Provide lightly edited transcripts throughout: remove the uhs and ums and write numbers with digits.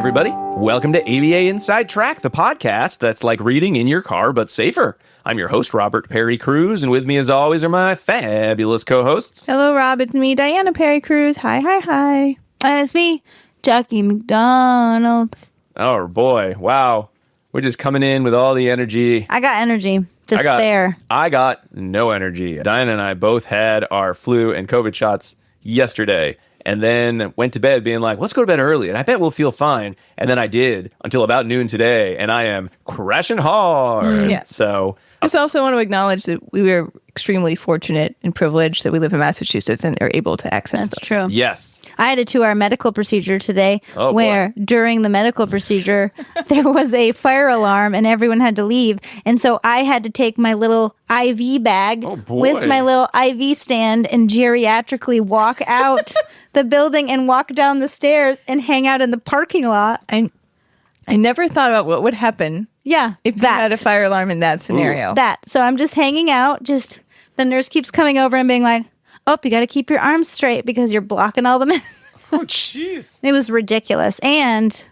everybody. Welcome to ABA Inside Track, the podcast that's like reading in your car, but safer. I'm your host, Robert Perry Cruz, and with me, as always, are my fabulous co-hosts. Hello, Rob. It's me, Diana Perry Cruz. Hi, hi, hi. And it's me, Jackie McDonald. Oh, boy. Wow. We're just coming in with all the energy. I got energy to spare. I got no energy. Diana and I both had our flu and COVID shots yesterday, and then went to bed being like, let's go to bed early, and I bet we'll feel fine. And then I did until about noon today, and I am crashing hard. Yeah. So I just also want to acknowledge that we were extremely fortunate and privileged that we live in Massachusetts and are able to access That's those. true. yes. I had a 2-hour medical procedure today where during the medical procedure, there was a fire alarm and everyone had to leave. And so I had to take my little IV bag with my little IV stand and geriatrically walk out the building and walk down the stairs and hang out in the parking lot. I never thought about what would happen if you had a fire alarm in that scenario. So I'm just hanging out. Just the nurse keeps coming over and being like, oh, you got to keep your arms straight because you're blocking all the mess. Oh, jeez. It was ridiculous. And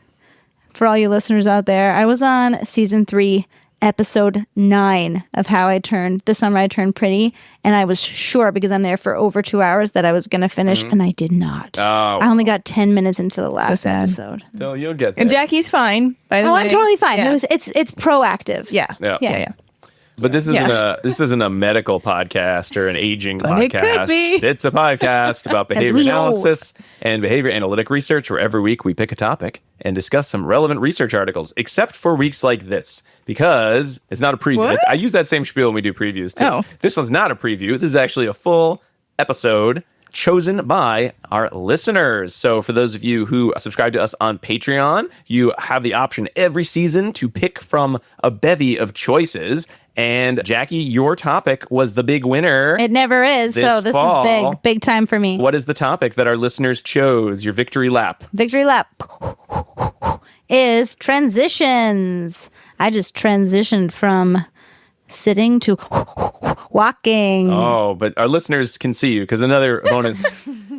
for all you listeners out there, I was on season 3, episode 9 of How I Turned The Summer I Turned Pretty. And I was sure, because I'm there for over 2 hours, that I was going to finish. And I did not. Oh. I only got 10 minutes into the last episode. So you'll get there. And Jackie's fine, by the way. I'm totally fine. Yeah. It's proactive. Yeah. But this isn't a medical podcast or an aging But podcast. it could be. It's a podcast about behavior analysis and behavior analytic research, where every week we pick a topic and discuss some relevant research articles, except for weeks like this, because it's not a preview. What? I use that same spiel when we do previews, too. Oh. This one's not a preview. This is actually a full episode chosen by our listeners. So for those of you who subscribe to us on Patreon, you have the option every season to pick from a bevy of choices. And Jackie, your topic was the big winner. It never is. So this was big time for me. What is the topic that our listeners chose? Your victory lap. Victory lap is transitions. I just transitioned from sitting to walking. Oh, but our listeners can see you, because another bonus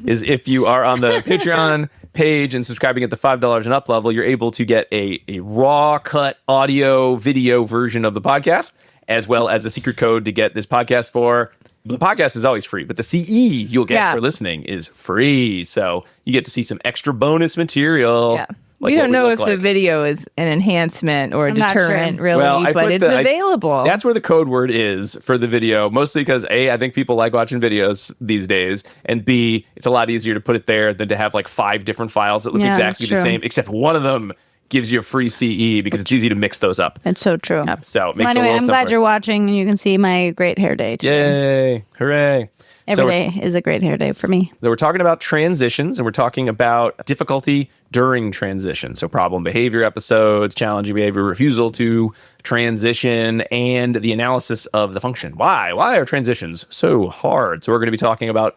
is if you are on the Patreon page and subscribing at the $5 and up level, you're able to get a raw cut audio video version of the podcast, as well as a secret code to get this podcast for. The podcast is always free, but the CE you'll get for listening is free. So you get to see some extra bonus material. Yeah. Like we don't know if like. the video is an enhancement or a deterrent, really, but it's available. That's where the code word is for the video, mostly because A, I think people like watching videos these days, and B, it's a lot easier to put it there than to have like 5 different files that look exactly the same, except one of them gives you a free CE because it's easy to mix those up. It's so true. So it makes anyway, it a little I'm simpler. glad you're watching and you can see my great hair day today. Yay. Hooray. Every day is a great hair day for me. So we're talking about transitions, and we're talking about difficulty during transition. So problem behavior episodes, challenging behavior, refusal to transition, and the analysis of the function. Why are transitions so hard? So we're going to be talking about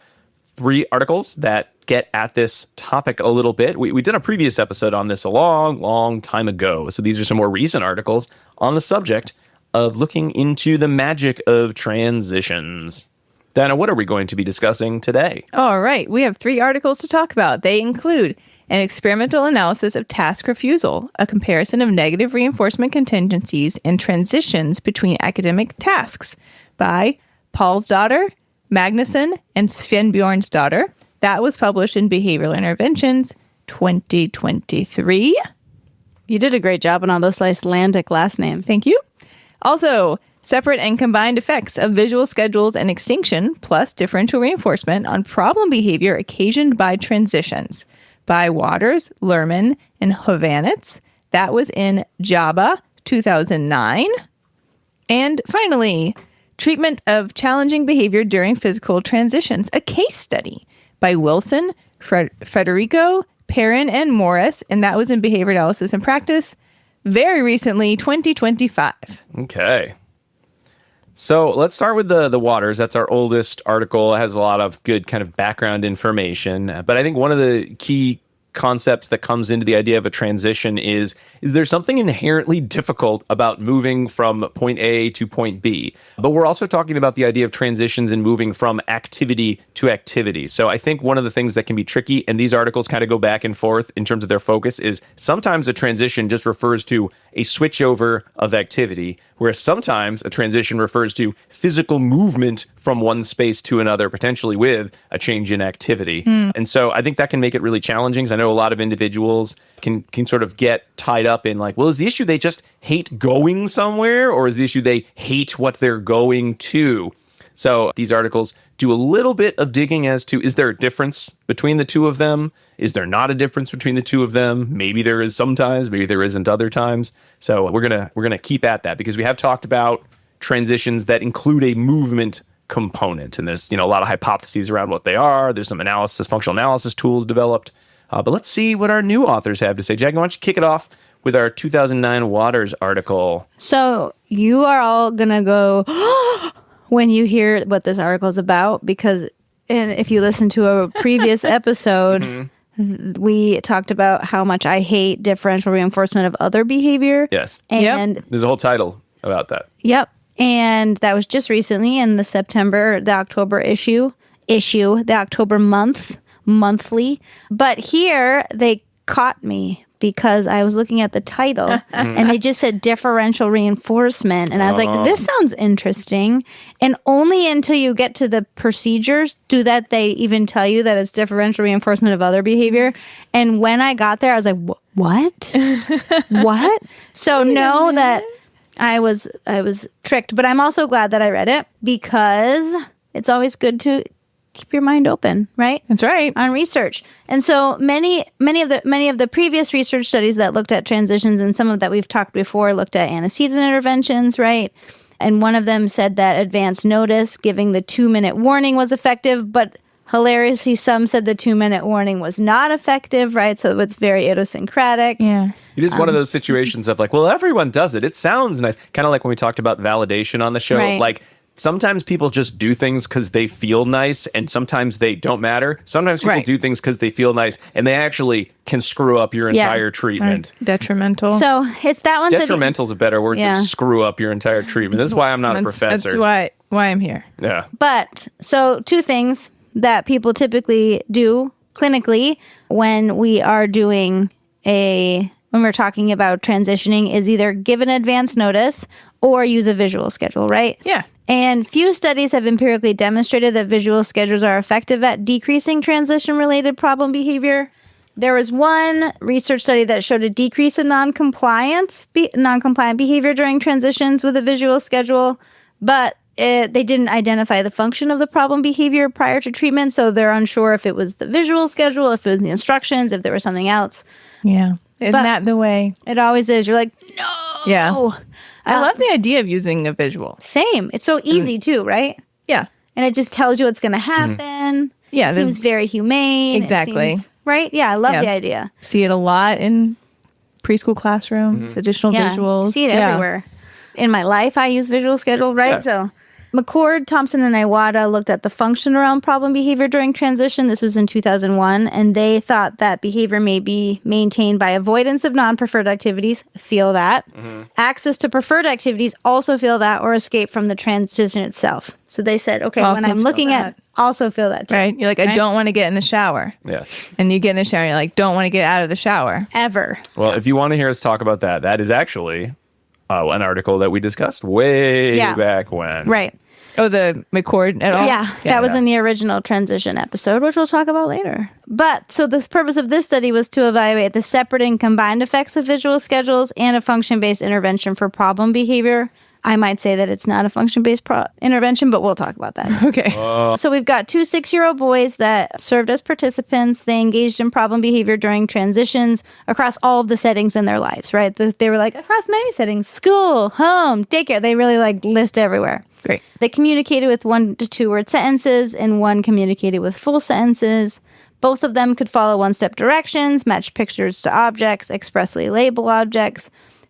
3 articles that get at this topic a little bit. We did a previous episode on this a long time ago. So these are some more recent articles on the subject of looking into the magic of transitions. Diana, what are we going to be discussing today? All right. We have 3 articles to talk about. They include an experimental analysis of task refusal, a comparison of negative reinforcement contingencies and transitions between academic tasks by Paulsdottir, Magnuson, and Svenbjornsdottir. That was published in Behavioral Interventions 2023. You did a great job on all those Icelandic last names. Thank you. Also, separate and combined effects of visual schedules and extinction plus differential reinforcement on problem behavior occasioned by transitions by Waters, Lerman, and Hovanets. That was in JABA 2009. And finally, treatment of challenging behavior during physical transitions, a case study by Wilson, Federico, Perrin, and Morris. And that was in Behavior Analysis and Practice very recently, 2025. Okay. So let's start with the Waters. That's our oldest article. It has a lot of good kind of background information. But I think one of the key concepts that comes into the idea of a transition is there something inherently difficult about moving from point A to point B? But we're also talking about the idea of transitions and moving from activity to activity. So I think one of the things that can be tricky, and these articles kind of go back and forth in terms of their focus, is sometimes a transition just refers to a switchover of activity, whereas sometimes a transition refers to physical movement from one space to another, potentially with a change in activity. And so I think that can make it really challenging, because I know a lot of individuals can sort of get tied up in like, well, is the issue they just hate going somewhere, or is the issue they hate what they're going to? So these articles do a little bit of digging as to, is there a difference between the two of them? Is there not a difference between the two of them? Maybe there is sometimes, maybe there isn't other times. So we're gonna keep at that, because we have talked about transitions that include a movement component, and there's a lot of hypotheses around what they are. There's some functional analysis tools developed. But let's see what our new authors have to say. Jack, why don't you kick it off with our 2009 Waters article? So you are all gonna go when you hear what this article is about, because if you listen to a previous episode, we talked about how much I hate differential reinforcement of other behavior. Yes. And there's a whole title about that. Yep. And that was just recently in the October the October monthly. But here they caught me because I was looking at the title and they just said differential reinforcement. And I was like, this sounds interesting. And only until you get to the procedures they even tell you that it's differential reinforcement of other behavior. And when I got there, I was like, what? What? So know that I was tricked, but I'm also glad that I read it, because it's always good to keep your mind open, right? That's right. On research. And so many of the previous research studies that looked at transitions, and some of that we've talked before, looked at antecedent interventions, right? And one of them said that advance notice, giving the 2-minute warning, was effective, but hilariously, some said the 2-minute warning was not effective, right? So it's very idiosyncratic. Yeah. It is one of those situations of like, well, everyone does it. It sounds nice. Kind of like when we talked about validation on the show. Right. Like, sometimes people just do things because they feel nice, and sometimes they don't matter. Sometimes people do things because they feel nice, and they actually can screw up your entire treatment. Detrimental. So it's that one. Detrimental is a better word than screw up your entire treatment. That's why I'm not a professor. That's why I'm here. Yeah. But so two things that people typically do clinically when we are when we're talking about transitioning is either give an advance notice or use a visual schedule, right? Yeah. And few studies have empirically demonstrated that visual schedules are effective at decreasing transition-related problem behavior. There was one research study that showed a decrease in non-compliant behavior during transitions with a visual schedule, but they didn't identify the function of the problem behavior prior to treatment, so they're unsure if it was the visual schedule, if it was the instructions, if there was something else. Yeah. Isn't that the way? It always is. You're like, no. Yeah. I love the idea of using a visual. Same. It's so easy too, right? Yeah. And it just tells you what's going to happen. Yeah. It seems very humane. Exactly. Right? Yeah, I love the idea. See it a lot in preschool classrooms, additional visuals. You see it everywhere. In my life, I use visual schedule, right? Yes. So McCord, Thompson, and Iwata looked at the function around problem behavior during transition. This was in 2001, and they thought that behavior may be maintained by avoidance of non-preferred activities, feel that. Access to preferred activities, also feel that, or escape from the transition itself. So they said, okay, Also when I'm looking at, also feel that too. Right? You're like, I don't want to get in the shower. Yes. And you get in the shower, and you're like, don't want to get out of the shower. Ever. Well, if you want to hear us talk about that, that is actually an article that we discussed way back when. Right. Oh, the McCord et al.? Yeah, that was in the original transition episode, which we'll talk about later. But so the purpose of this study was to evaluate the separate and combined effects of visual schedules and a function-based intervention for problem behavior. I might say that it's not a function-based intervention, but we'll talk about that. Okay. So we've got 2 6-year-old boys that served as participants. They engaged in problem behavior during transitions across all of the settings in their lives, right? They were like across many settings, school, home, daycare. They really list everywhere. Great. They communicated with 1 to 2 word sentences, and one communicated with full sentences. Both of them could follow one-step directions, match pictures to objects, expressly label objects.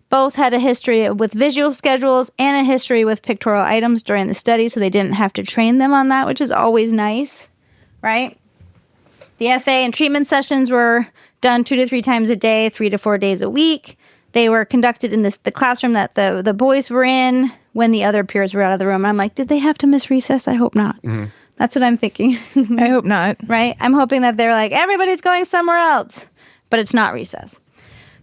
Both had a history with visual schedules and a history with pictorial items during the study, so they didn't have to train them on that, which is always nice, right? The FA and treatment sessions were done 2 to 3 times a day, 3 to 4 days a week. They were conducted in the classroom that the boys were in when the other peers were out of the room. And I'm like, did they have to miss recess? I hope not. Mm-hmm. That's what I'm thinking. I hope not. Right? I'm hoping that they're like, everybody's going somewhere else. But it's not recess.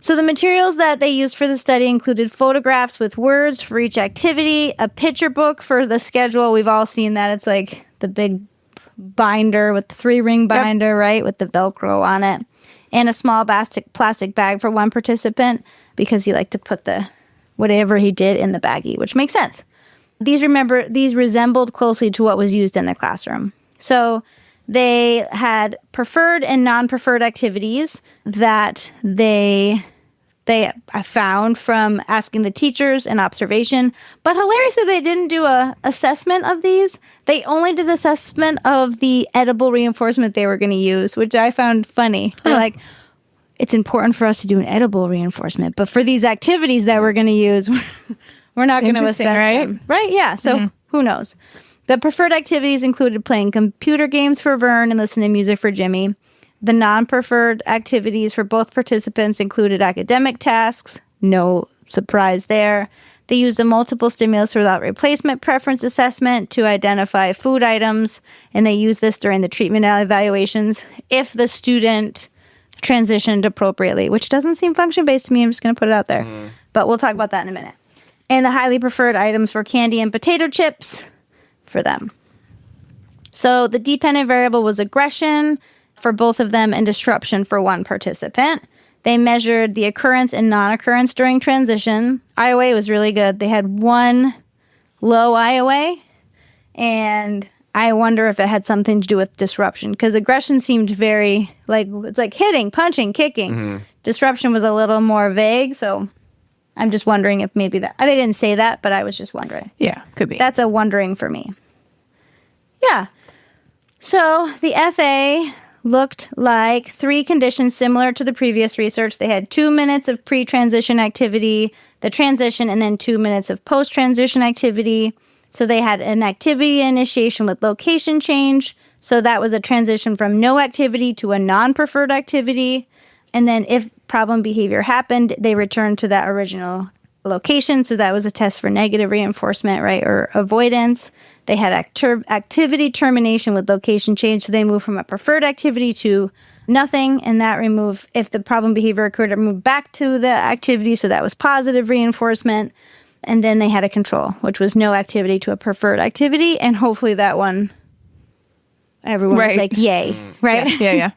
So the materials that they used for the study included photographs with words for each activity, a picture book for the schedule. We've all seen that. It's like the big binder with the 3-ring binder, right? With the Velcro on it. And a small plastic bag for one participant because he liked to put whatever he did in the baggie, which makes sense. These resembled closely to what was used in the classroom. So they had preferred and non-preferred activities that they found from asking the teachers and observation. But hilariously, they didn't do a assessment of these. They only did assessment of the edible reinforcement they were going to use, which I found funny. They're like, it's important for us to do an edible reinforcement, but for these activities that we're going to use, we're not going to assess them. Right? Yeah. So who knows? The preferred activities included playing computer games for Vern and listening to music for Jimmy. The non-preferred activities for both participants included academic tasks. No surprise there. They used a multiple stimulus without replacement preference assessment to identify food items, and they used this during the treatment evaluations if the student transitioned appropriately, which doesn't seem function-based to me. I'm just going to put it out there. But we'll talk about that in a minute. And the highly preferred items were candy and potato chips for them. So the dependent variable was aggression for both of them and disruption for one participant. They measured the occurrence and non-occurrence during transition. IOA was really good. They had one low IOA, and I wonder if it had something to do with disruption, because aggression seemed very, it's like hitting, punching, kicking. Mm-hmm. Disruption was a little more vague, so I'm just wondering if maybe that... They didn't say that, but I was just wondering. Yeah, could be. That's a wondering for me. Yeah. So the FA looked like 3 conditions similar to the previous research. They had 2 minutes of pre-transition activity, the transition, and then 2 minutes of post-transition activity. So they had an activity initiation with location change. So that was a transition from no activity to a non-preferred activity. And then if problem behavior happened, they returned to that original location. So that was a test for negative reinforcement, right, or avoidance. They had activity termination with location change. So they moved from a preferred activity to nothing. And that removed, if the problem behavior occurred, it moved back to the activity. So that was positive reinforcement. And then they had a control, which was no activity to a preferred activity. And hopefully that one, everyone was like, yay, right? Yeah.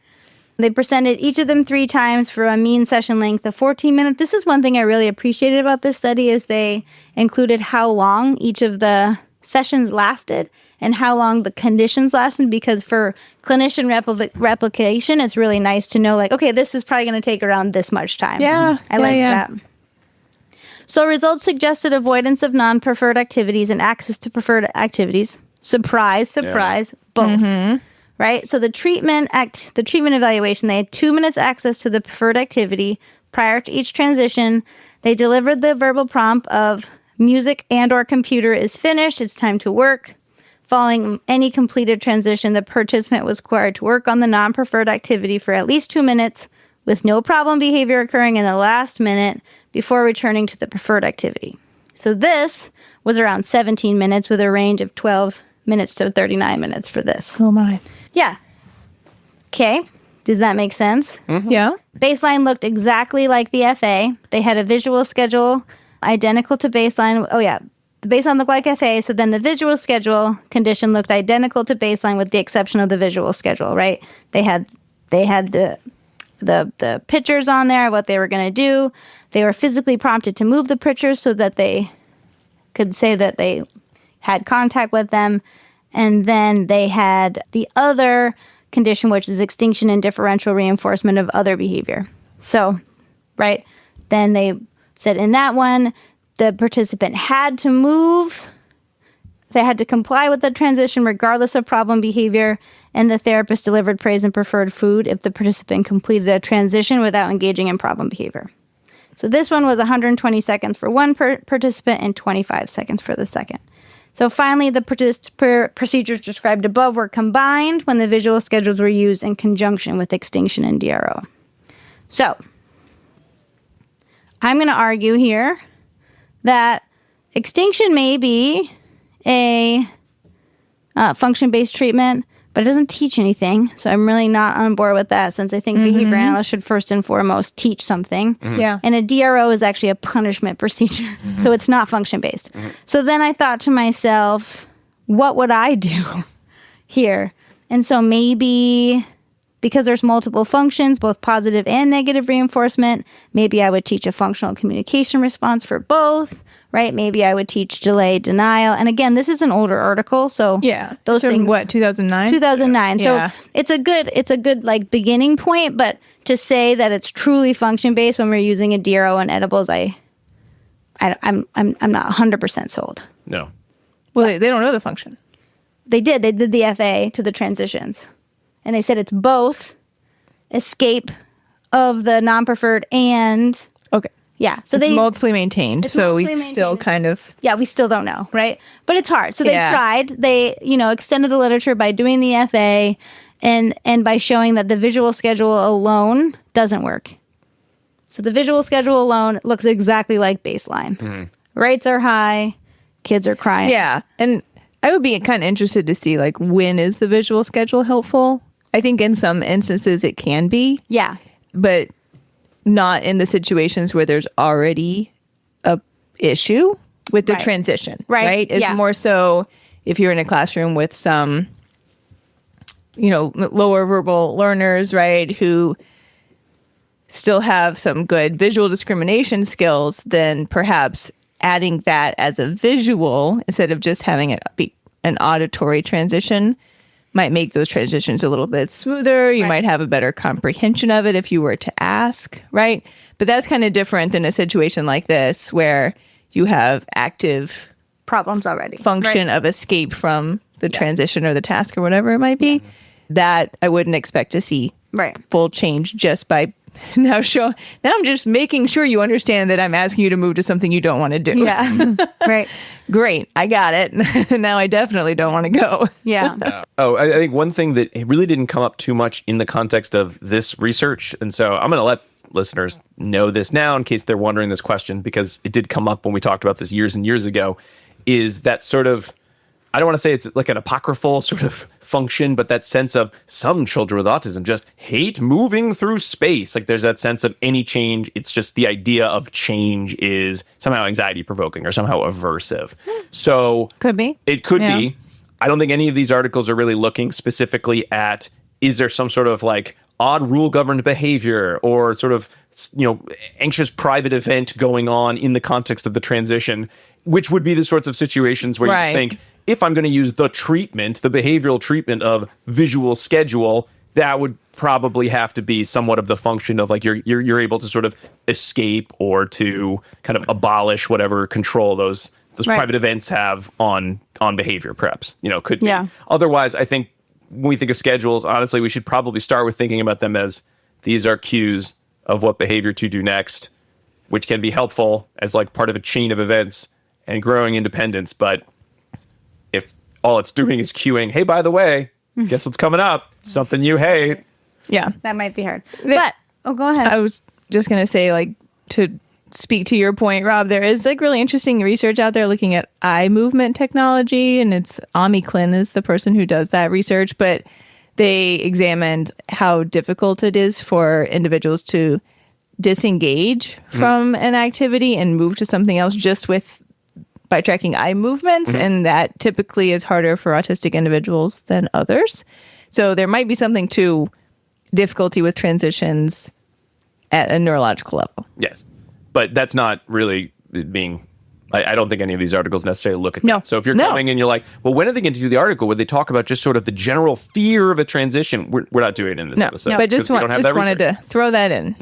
They presented each of them 3 times for a mean session length of 14 minutes. This is one thing I really appreciated about this study is they included how long each of the sessions lasted and how long the conditions lasted, because for clinician replication, it's really nice to know, like, okay, this is probably going to take around this much time. Yeah. I liked that. So results suggested avoidance of non-preferred activities and access to preferred activities. Surprise, both. Mm-hmm. Right? So the treatment evaluation, they had 2 minutes access to the preferred activity prior to each transition. They delivered the verbal prompt of music and or computer is finished. It's time to work. Following any completed transition, the participant was required to work on the non-preferred activity for at least 2 minutes with no problem behavior occurring in the last minute before returning to the preferred activity. So this was around 17 minutes with a range of 12 minutes to 39 minutes for this. Oh my. Yeah. Okay. Does that make sense? Mm-hmm. Yeah. Baseline looked exactly like the FA. They had a visual schedule identical to baseline. Oh yeah. The baseline looked like FA, so then the visual schedule condition looked identical to baseline with the exception of the visual schedule, right? They had the pictures on there, what they were going to do. They were physically prompted to move the pictures so that they could say that they had contact with them. And then they had the other condition, which is extinction and differential reinforcement of other behavior. So, right, then they said in that one, the participant had to move. They had to comply with the transition regardless of problem behavior, and the therapist delivered praise and preferred food if the participant completed a transition without engaging in problem behavior. So this one was 120 seconds for one participant and 25 seconds for the second. So finally, the procedures described above were combined when the visual schedules were used in conjunction with extinction and DRO. So I'm going to argue here that extinction may be a function-based treatment, but it doesn't teach anything. So I'm really not on board with that, since I think behavior analysts should first and foremost teach something. Yeah. And a DRO is actually a punishment procedure. So it's not function-based. So then I thought to myself, what would I do here? And so maybe, because there's multiple functions, both positive and negative reinforcement, maybe I would teach a functional communication response for both. Right? Maybe I would teach delay, denial. And again, this is an older article, so those things. What, 2009? 2009. Yeah. So it's a good like beginning point, but to say that it's truly function based when we're using a DRO and edibles, I'm not 100% sold. No. Well, they don't know the function. They did the FA to the transitions, and they said it's both escape of the non-preferred and Okay. yeah. So It's multiply maintained, so we still kind of... Yeah, we still don't know, right? But it's hard. So they tried. They, extended the literature by doing the FA and by showing that the visual schedule alone doesn't work. So the visual schedule alone looks exactly like baseline. Rates are high, kids are crying. Yeah, and I would be kind of interested to see, like, when is the visual schedule helpful? I think in some instances it can be. Yeah. But not in the situations where there's already a issue with the transition, right? It's more so if you're in a classroom with some, lower verbal learners, right, who still have some good visual discrimination skills, then perhaps adding that as a visual instead of just having it be an auditory transition might make those transitions a little bit smoother. You might have a better comprehension of it if you were to ask, right? But that's kind of different than a situation like this where you have active problems already. Function of escape from the transition or the task or whatever it might be. That I wouldn't expect to see full change just by now I'm just making sure you understand that I'm asking you to move to something you don't want to do. Yeah. Right. Great. I got it. Now I definitely don't want to go. Yeah. I think one thing that really didn't come up too much in the context of this research, and so I'm going to let listeners know this now in case they're wondering this question, because it did come up when we talked about this years and years ago, is that sort of, I don't want to say it's like an apocryphal sort of function, but that sense of some children with autism just hate moving through space. Like there's that sense of any change. It's just the idea of change is somehow anxiety provoking or somehow aversive. So could be. It could be. I don't think any of these articles are really looking specifically at, is there some sort of like odd rule governed behavior or sort of, anxious private event going on in the context of the transition, which would be the sorts of situations where you think, if I'm going to use the behavioral treatment of visual schedule, that would probably have to be somewhat of the function of like you're able to sort of escape or to kind of abolish whatever control those private events have on behavior, perhaps. Could be. Otherwise, I think when we think of schedules, honestly, we should probably start with thinking about them as these are cues of what behavior to do next, which can be helpful as like part of a chain of events and growing independence, but if all it's doing is cueing, hey, by the way, guess what's coming up? Something you hate. Yeah. That might be hard. But, go ahead. I was just going to say, like, to speak to your point, Rob, there is like really interesting research out there looking at eye movement technology, and it's Ami Klin is the person who does that research, but they examined how difficult it is for individuals to disengage from an activity and move to something else just by tracking eye movements, and that typically is harder for autistic individuals than others. So there might be something to difficulty with transitions at a neurological level. Yes, but that's not really being... I don't think any of these articles necessarily look at that. So if you're coming and you're like, well, when are they going to do the article where they talk about just sort of the general fear of a transition? We're not doing it in this episode. But just wanted to throw that in.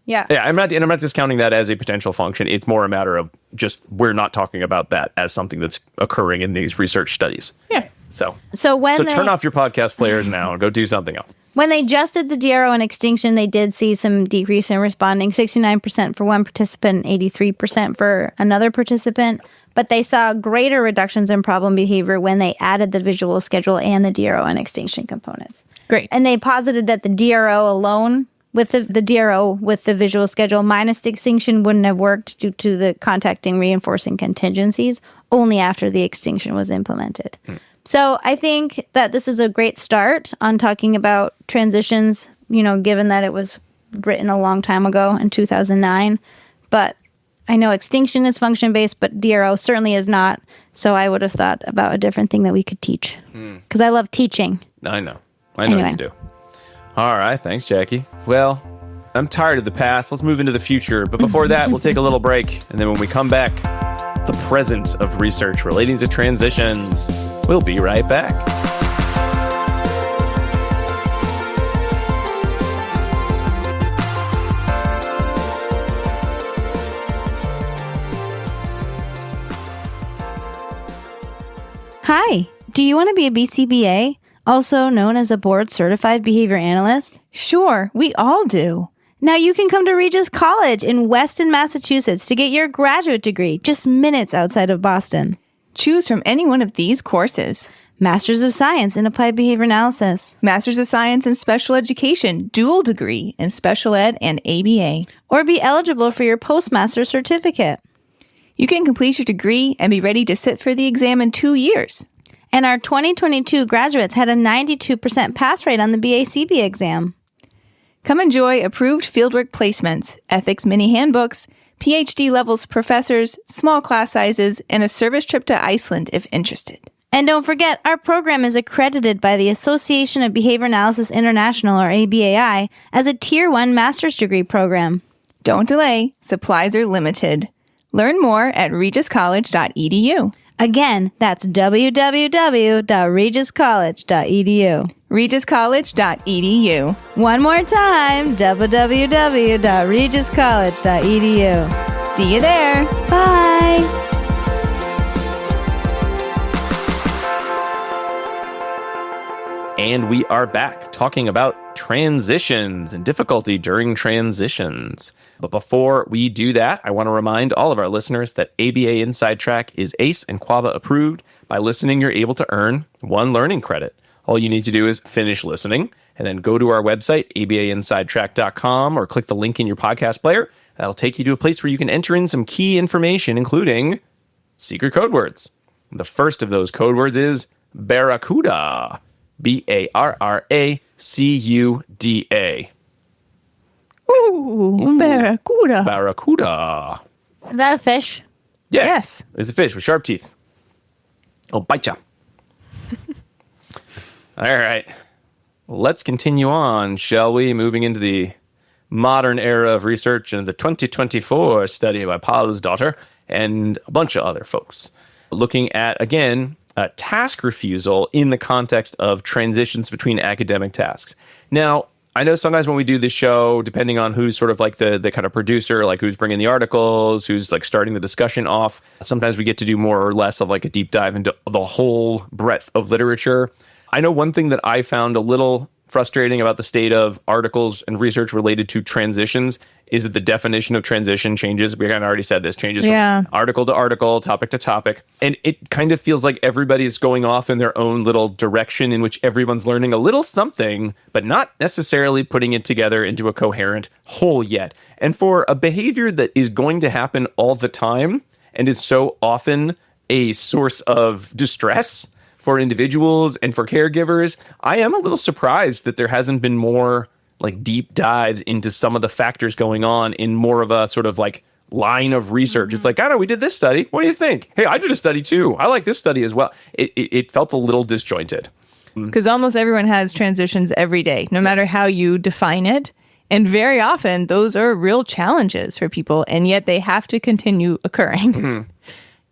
Yeah. I'm not discounting that as a potential function. It's more a matter of just we're not talking about that as something that's occurring in these research studies. Yeah. So when turn off your podcast players now and go do something else. When they just did the DRO and extinction, they did see some decrease in responding, 69% for one participant, 83% for another participant. But they saw greater reductions in problem behavior when they added the visual schedule and the DRO and extinction components. Great. And they posited that the DRO alone with the DRO, with the visual schedule, minus the extinction wouldn't have worked due to the contacting reinforcing contingencies only after the extinction was implemented. So I think that this is a great start on talking about transitions, given that it was written a long time ago in 2009. But I know extinction is function-based, but DRO certainly is not. So I would have thought about a different thing that we could teach. Because I love teaching. I know you do. All right. Thanks, Jackie. Well, I'm tired of the past. Let's move into the future. But before that, we'll take a little break. And then when we come back, the present of research relating to transitions. We'll be right back. Hi, do you want to be a BCBA, also known as a board certified behavior analyst? Sure, we all do. Now you can come to Regis College in Weston, Massachusetts to get your graduate degree, just minutes outside of Boston. Choose from any one of these courses. Masters of Science in Applied Behavior Analysis. Masters of Science in Special Education, dual degree in Special Ed and ABA. Or be eligible for your postmaster certificate. You can complete your degree and be ready to sit for the exam in 2 years. And our 2022 graduates had a 92% pass rate on the BACB exam. Come enjoy approved fieldwork placements, ethics mini handbooks, PhD levels professors, small class sizes, and a service trip to Iceland if interested. And don't forget, our program is accredited by the Association of Behavior Analysis International, or ABAI, as a Tier 1 master's degree program. Don't delay. Supplies are limited. Learn more at regiscollege.edu. Again, that's www.regiscollege.edu. regiscollege.edu. One more time, www.regiscollege.edu. See you there. Bye. And we are back talking about transitions and difficulty during transitions. But before we do that, I want to remind all of our listeners that ABA Inside Track is ACE and QABA approved. By listening, you're able to earn 1 learning credit. All you need to do is finish listening and then go to our website, abainsidetrack.com, or click the link in your podcast player. That'll take you to a place where you can enter in some key information, including secret code words. The first of those code words is Barracuda. Barracuda. Ooh, barracuda. Barracuda. Is that a fish? Yeah. Yes. It's a fish with sharp teeth. Oh, bite ya. All right. Let's continue on, shall we? Moving into the modern era of research and the 2024 study by Paul's daughter and a bunch of other folks. Looking at, again, task refusal in the context of transitions between academic tasks. Now, I know sometimes when we do this show, depending on who's sort of like the kind of producer, like who's bringing the articles, who's like starting the discussion off, sometimes we get to do more or less of like a deep dive into the whole breadth of literature. I know one thing that I found a little frustrating about the state of articles and research related to transitions is that the definition of transition changes. We kind of already said this, changes from article to article, topic to topic. And it kind of feels like everybody's going off in their own little direction in which everyone's learning a little something, but not necessarily putting it together into a coherent whole yet. And for a behavior that is going to happen all the time and is so often a source of distress for individuals and for caregivers, I am a little surprised that there hasn't been more like deep dives into some of the factors going on in more of a sort of like line of research. Mm-hmm. It's like, I don't know, we did this study. What do you think? Hey, I did a study too. I like this study as well. It felt a little disjointed. Because almost everyone has transitions every day, no matter how you define it. And very often those are real challenges for people, and yet they have to continue occurring. Mm-hmm.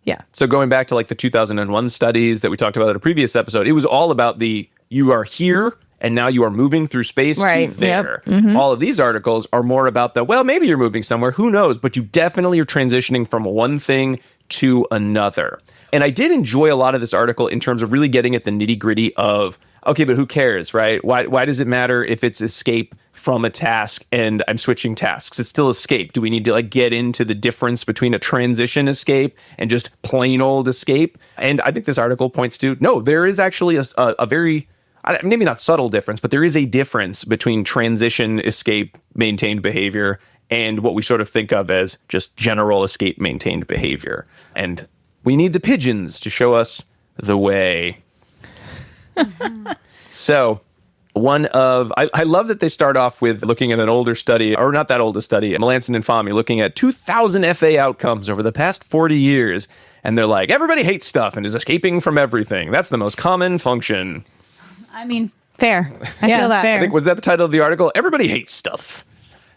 Yeah. So going back to like the 2001 studies that we talked about in a previous episode, it was all about you are here and now you are moving through space to there. Yep. Mm-hmm. All of these articles are more about maybe you're moving somewhere, who knows, but you definitely are transitioning from one thing to another. And I did enjoy a lot of this article in terms of really getting at the nitty gritty of, okay, but who cares, right? Why does it matter if it's escape from a task and I'm switching tasks? It's still escape. Do we need to like get into the difference between a transition escape and just plain old escape? And I think this article points to, no, there is actually a very maybe not subtle difference, but there is a difference between transition, escape, maintained behavior, and what we sort of think of as just general escape, maintained behavior. And we need the pigeons to show us the way. So I love that they start off with looking at an older study, or not that old a study, Melanson and Fahmy, looking at 2,000 FA outcomes over the past 40 years. And they're like, everybody hates stuff and is escaping from everything. That's the most common function. I mean, fair. I feel that. Fair. I think, was that the title of the article? Everybody hates stuff.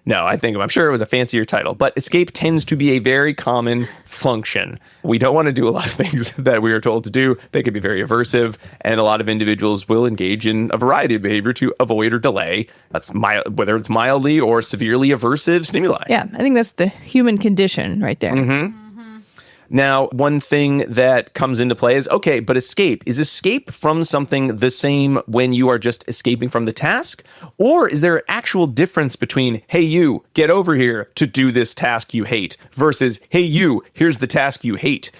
No, I'm sure it was a fancier title, but escape tends to be a very common function. We don't want to do a lot of things that we are told to do. They can be very aversive, and a lot of individuals will engage in a variety of behavior to avoid or delay. That's whether it's mildly or severely aversive stimuli. Yeah, I think that's the human condition right there. Mm-hmm. Now, one thing that comes into play is, okay, but escape. Is escape from something the same when you are just escaping from the task? Or is there an actual difference between, hey, you, get over here to do this task you hate, versus, hey, you, here's the task you hate?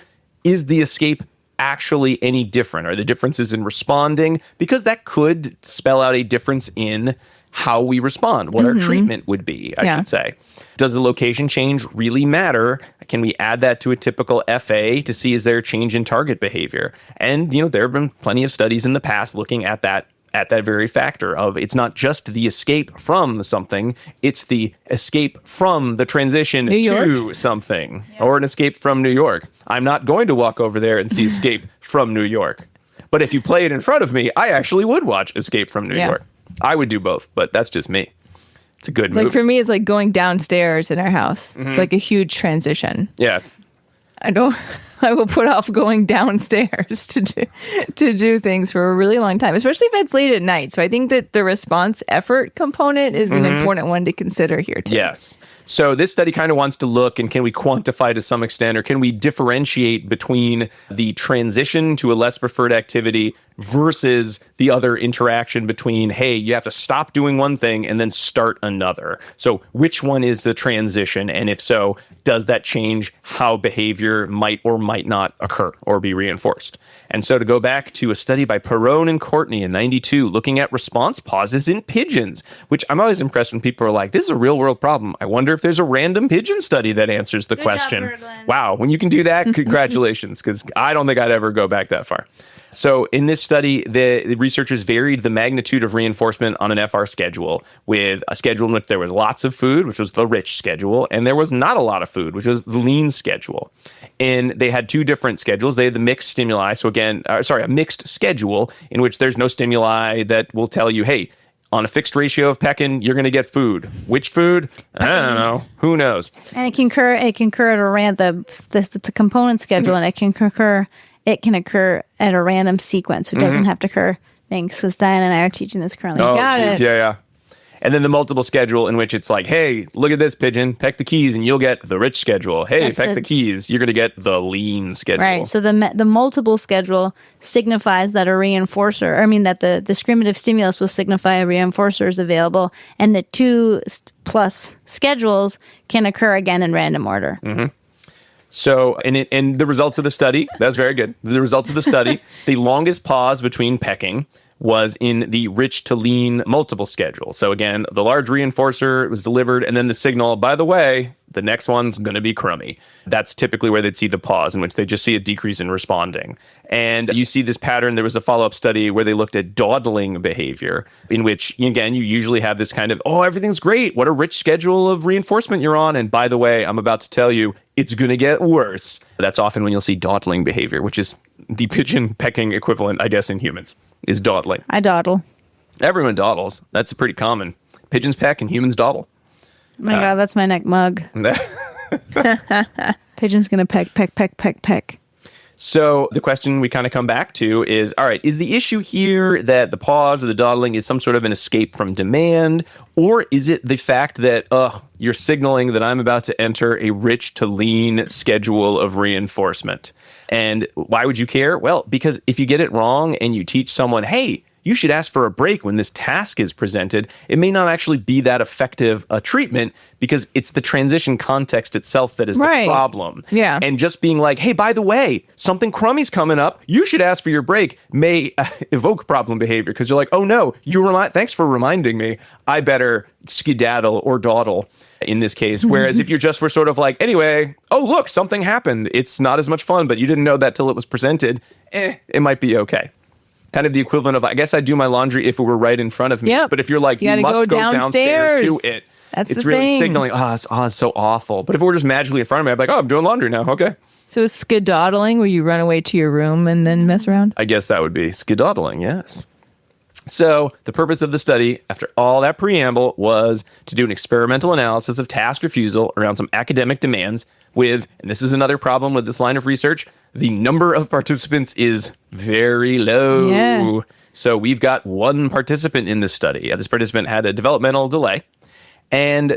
Is the escape actually any different? Are the differences in responding? Because that could spell out a difference in how we respond, what our treatment would be, I should say. Does the location change really matter? Can we add that to a typical FA to see is there a change in target behavior? And, there have been plenty of studies in the past looking at that very factor of it's not just the escape from something, it's the escape from the transition to something, or an escape from New York. I'm not going to walk over there and see Escape from New York. But if you play it in front of me, I actually would watch Escape from New York. I would do both, but that's just me. It's a good movie. Like for me, it's like going downstairs in our house. It's like a huge transition. Yeah. I will put off going downstairs to do things for a really long time, especially if it's late at night. So I think that the response effort component is an important one to consider here too. Yes. So this study kind of wants to look, and can we quantify to some extent, or can we differentiate between the transition to a less preferred activity versus the other interaction between, hey, you have to stop doing one thing and then start another. So which one is the transition? And if so, does that change how behavior might or might not occur or be reinforced? And so to go back to a study by Perrone and Courtney in 92, looking at response pauses in pigeons, which I'm always impressed when people are like, this is a real world problem. I wonder if there's a random pigeon study that answers the question. Good job, Birdland. Wow, when you can do that, congratulations, because I don't think I'd ever go back that far. So in this study, the researchers varied the magnitude of reinforcement on an FR schedule, with a schedule in which there was lots of food, which was the rich schedule, and there was not a lot of food, which was the lean schedule. And they had two different schedules. They had the mixed stimuli. So again, a mixed schedule in which there's no stimuli that will tell you, hey, on a fixed ratio of pecking, you're going to get food. Which food? I don't know. Who knows? And it can occur at a random. It's a component schedule, and it can occur at a random sequence. It doesn't have to occur. Thanks, because Diane and I are teaching this currently. Oh, Got geez, it. Yeah. And then the multiple schedule in which it's like, hey, look at this pigeon, peck the keys and you'll get the rich schedule. Hey, That's peck the keys, you're going to get the lean schedule. Right. So the multiple schedule signifies that the discriminative stimulus will signify a reinforcer is available, and the 2+ schedules can occur again in random order. Mm-hmm. So, and the results of the study, that's very good. The results of the study, the longest pause between pecking was in the rich to lean multiple schedule. So again, the large reinforcer was delivered, and then the signal, by the way, the next one's going to be crummy. That's typically where they'd see the pause, in which they just see a decrease in responding. And you see this pattern. There was a follow-up study where they looked at dawdling behavior, in which, again, you usually have this kind of, oh, everything's great. What a rich schedule of reinforcement you're on. And by the way, I'm about to tell you, it's going to get worse. That's often when you'll see dawdling behavior, which is the pigeon pecking equivalent, I guess, in humans, is dawdling. I dawdle. Everyone dawdles. That's pretty common. Pigeons peck and humans dawdle. Oh my God, that's my neck mug. Pigeon's going to peck, peck, peck, peck, peck. So the question we kind of come back to is, all right, is the issue here that the pause or the dawdling is some sort of an escape from demand? Or is it the fact that, you're signaling that I'm about to enter a rich to lean schedule of reinforcement? And why would you care? Well, because if you get it wrong and you teach someone, hey, you should ask for a break when this task is presented, it may not actually be that effective a treatment because it's the transition context itself that is the problem. Yeah. And just being like, hey, by the way, something crummy's coming up, you should ask for your break may evoke problem behavior because you're like, oh no, thanks for reminding me. I better skedaddle or dawdle in this case. Whereas if you just were sort of like, anyway, oh, look, something happened. It's not as much fun, but you didn't know that till it was presented. It might be okay. Kind of the equivalent of, I guess I'd do my laundry if it were right in front of me. Yep. But if you're like, you must go downstairs to it, it's really signaling, it's so awful. But if it were just magically in front of me, I'd be like, oh, I'm doing laundry now. Okay. So skedaddling, where you run away to your room and then mess around? I guess that would be skedaddling, yes. So the purpose of the study, after all that preamble, was to do an experimental analysis of task refusal around some academic demands with, and this is another problem with this line of research, the number of participants is very low. Yeah. So we've got one participant in this study. This participant had a developmental delay, and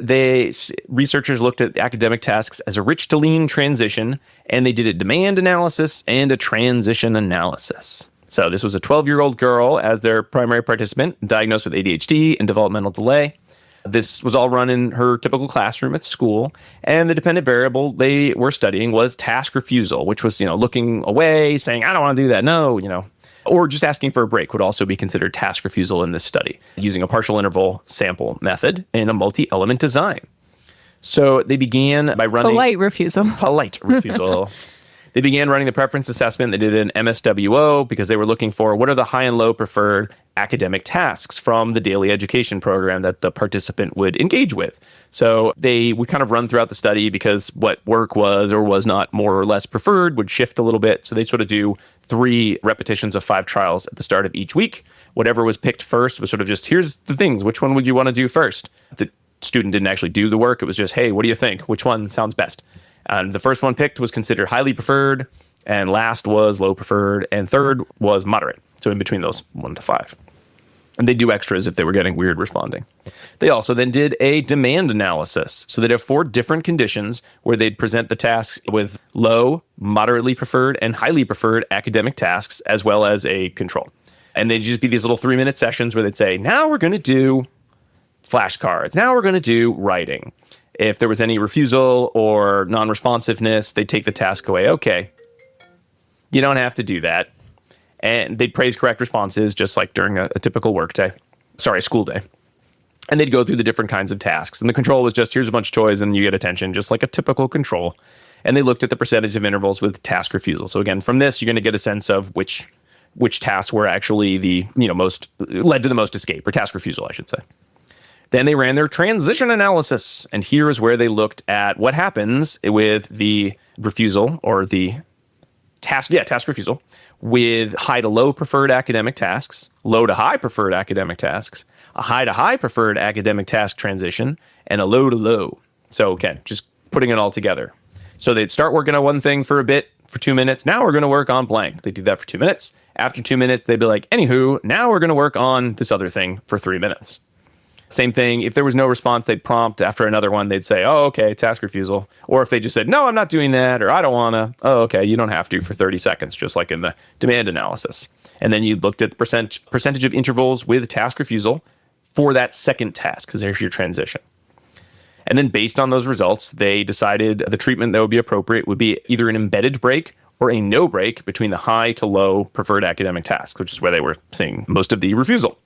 researchers looked at academic tasks as a rich to lean transition, and they did a demand analysis and a transition analysis. So this was a 12-year-old girl as their primary participant, diagnosed with ADHD and developmental delay. This was all run in her typical classroom at school, and the dependent variable they were studying was task refusal, which was, looking away, saying, I don't want to do that, no, or just asking for a break would also be considered task refusal in this study, using a partial interval sample method in a multi-element design. So they began by running... Polite refusal. They began running the preference assessment. They did an MSWO because they were looking for what are the high and low preferred academic tasks from the daily education program that the participant would engage with. So they would kind of run throughout the study because what work was or was not more or less preferred would shift a little bit. So they sort of do 3 repetitions of 5 trials at the start of each week. Whatever was picked first was sort of just, here's the things. Which one would you want to do first? The student didn't actually do the work. It was just, hey, what do you think? Which one sounds best? And the first one picked was considered highly preferred, and last was low preferred, and third was moderate. So in between those 1 to 5. And they do extras if they were getting weird responding. They also then did a demand analysis. So they'd have 4 different conditions where they'd present the tasks with low, moderately preferred, and highly preferred academic tasks, as well as a control. And they'd just be these little 3-minute sessions where they'd say, now we're going to do flashcards. Now we're going to do writing. If there was any refusal or non-responsiveness, they'd take the task away. Okay, you don't have to do that. And they'd praise correct responses, just like during a typical school day. And they'd go through the different kinds of tasks. And the control was just, here's a bunch of toys and you get attention, just like a typical control. And they looked at the percentage of intervals with task refusal. So again, from this, you're going to get a sense of which tasks were actually the most led to the most escape, or task refusal, I should say. Then they ran their transition analysis, and here is where they looked at what happens with the refusal or the task refusal with high to low preferred academic tasks, low to high preferred academic tasks, a high to high preferred academic task transition, and a low to low. So again, just putting it all together. So they'd start working on one thing for a bit, for 2 minutes. Now we're going to work on blank. They do that for 2 minutes. After 2 minutes, they'd be like, anywho, now we're going to work on this other thing for 3 minutes. Same thing. If there was no response, they'd prompt after another one. They'd say, oh, okay, task refusal. Or if they just said, no, I'm not doing that, or I don't want to. Oh, okay, you don't have to for 30 seconds, just like in the demand analysis. And then you looked at the percentage of intervals with task refusal for that second task, because there's your transition. And then based on those results, they decided the treatment that would be appropriate would be either an embedded break or a no break between the high to low preferred academic tasks, which is where they were seeing most of the refusal.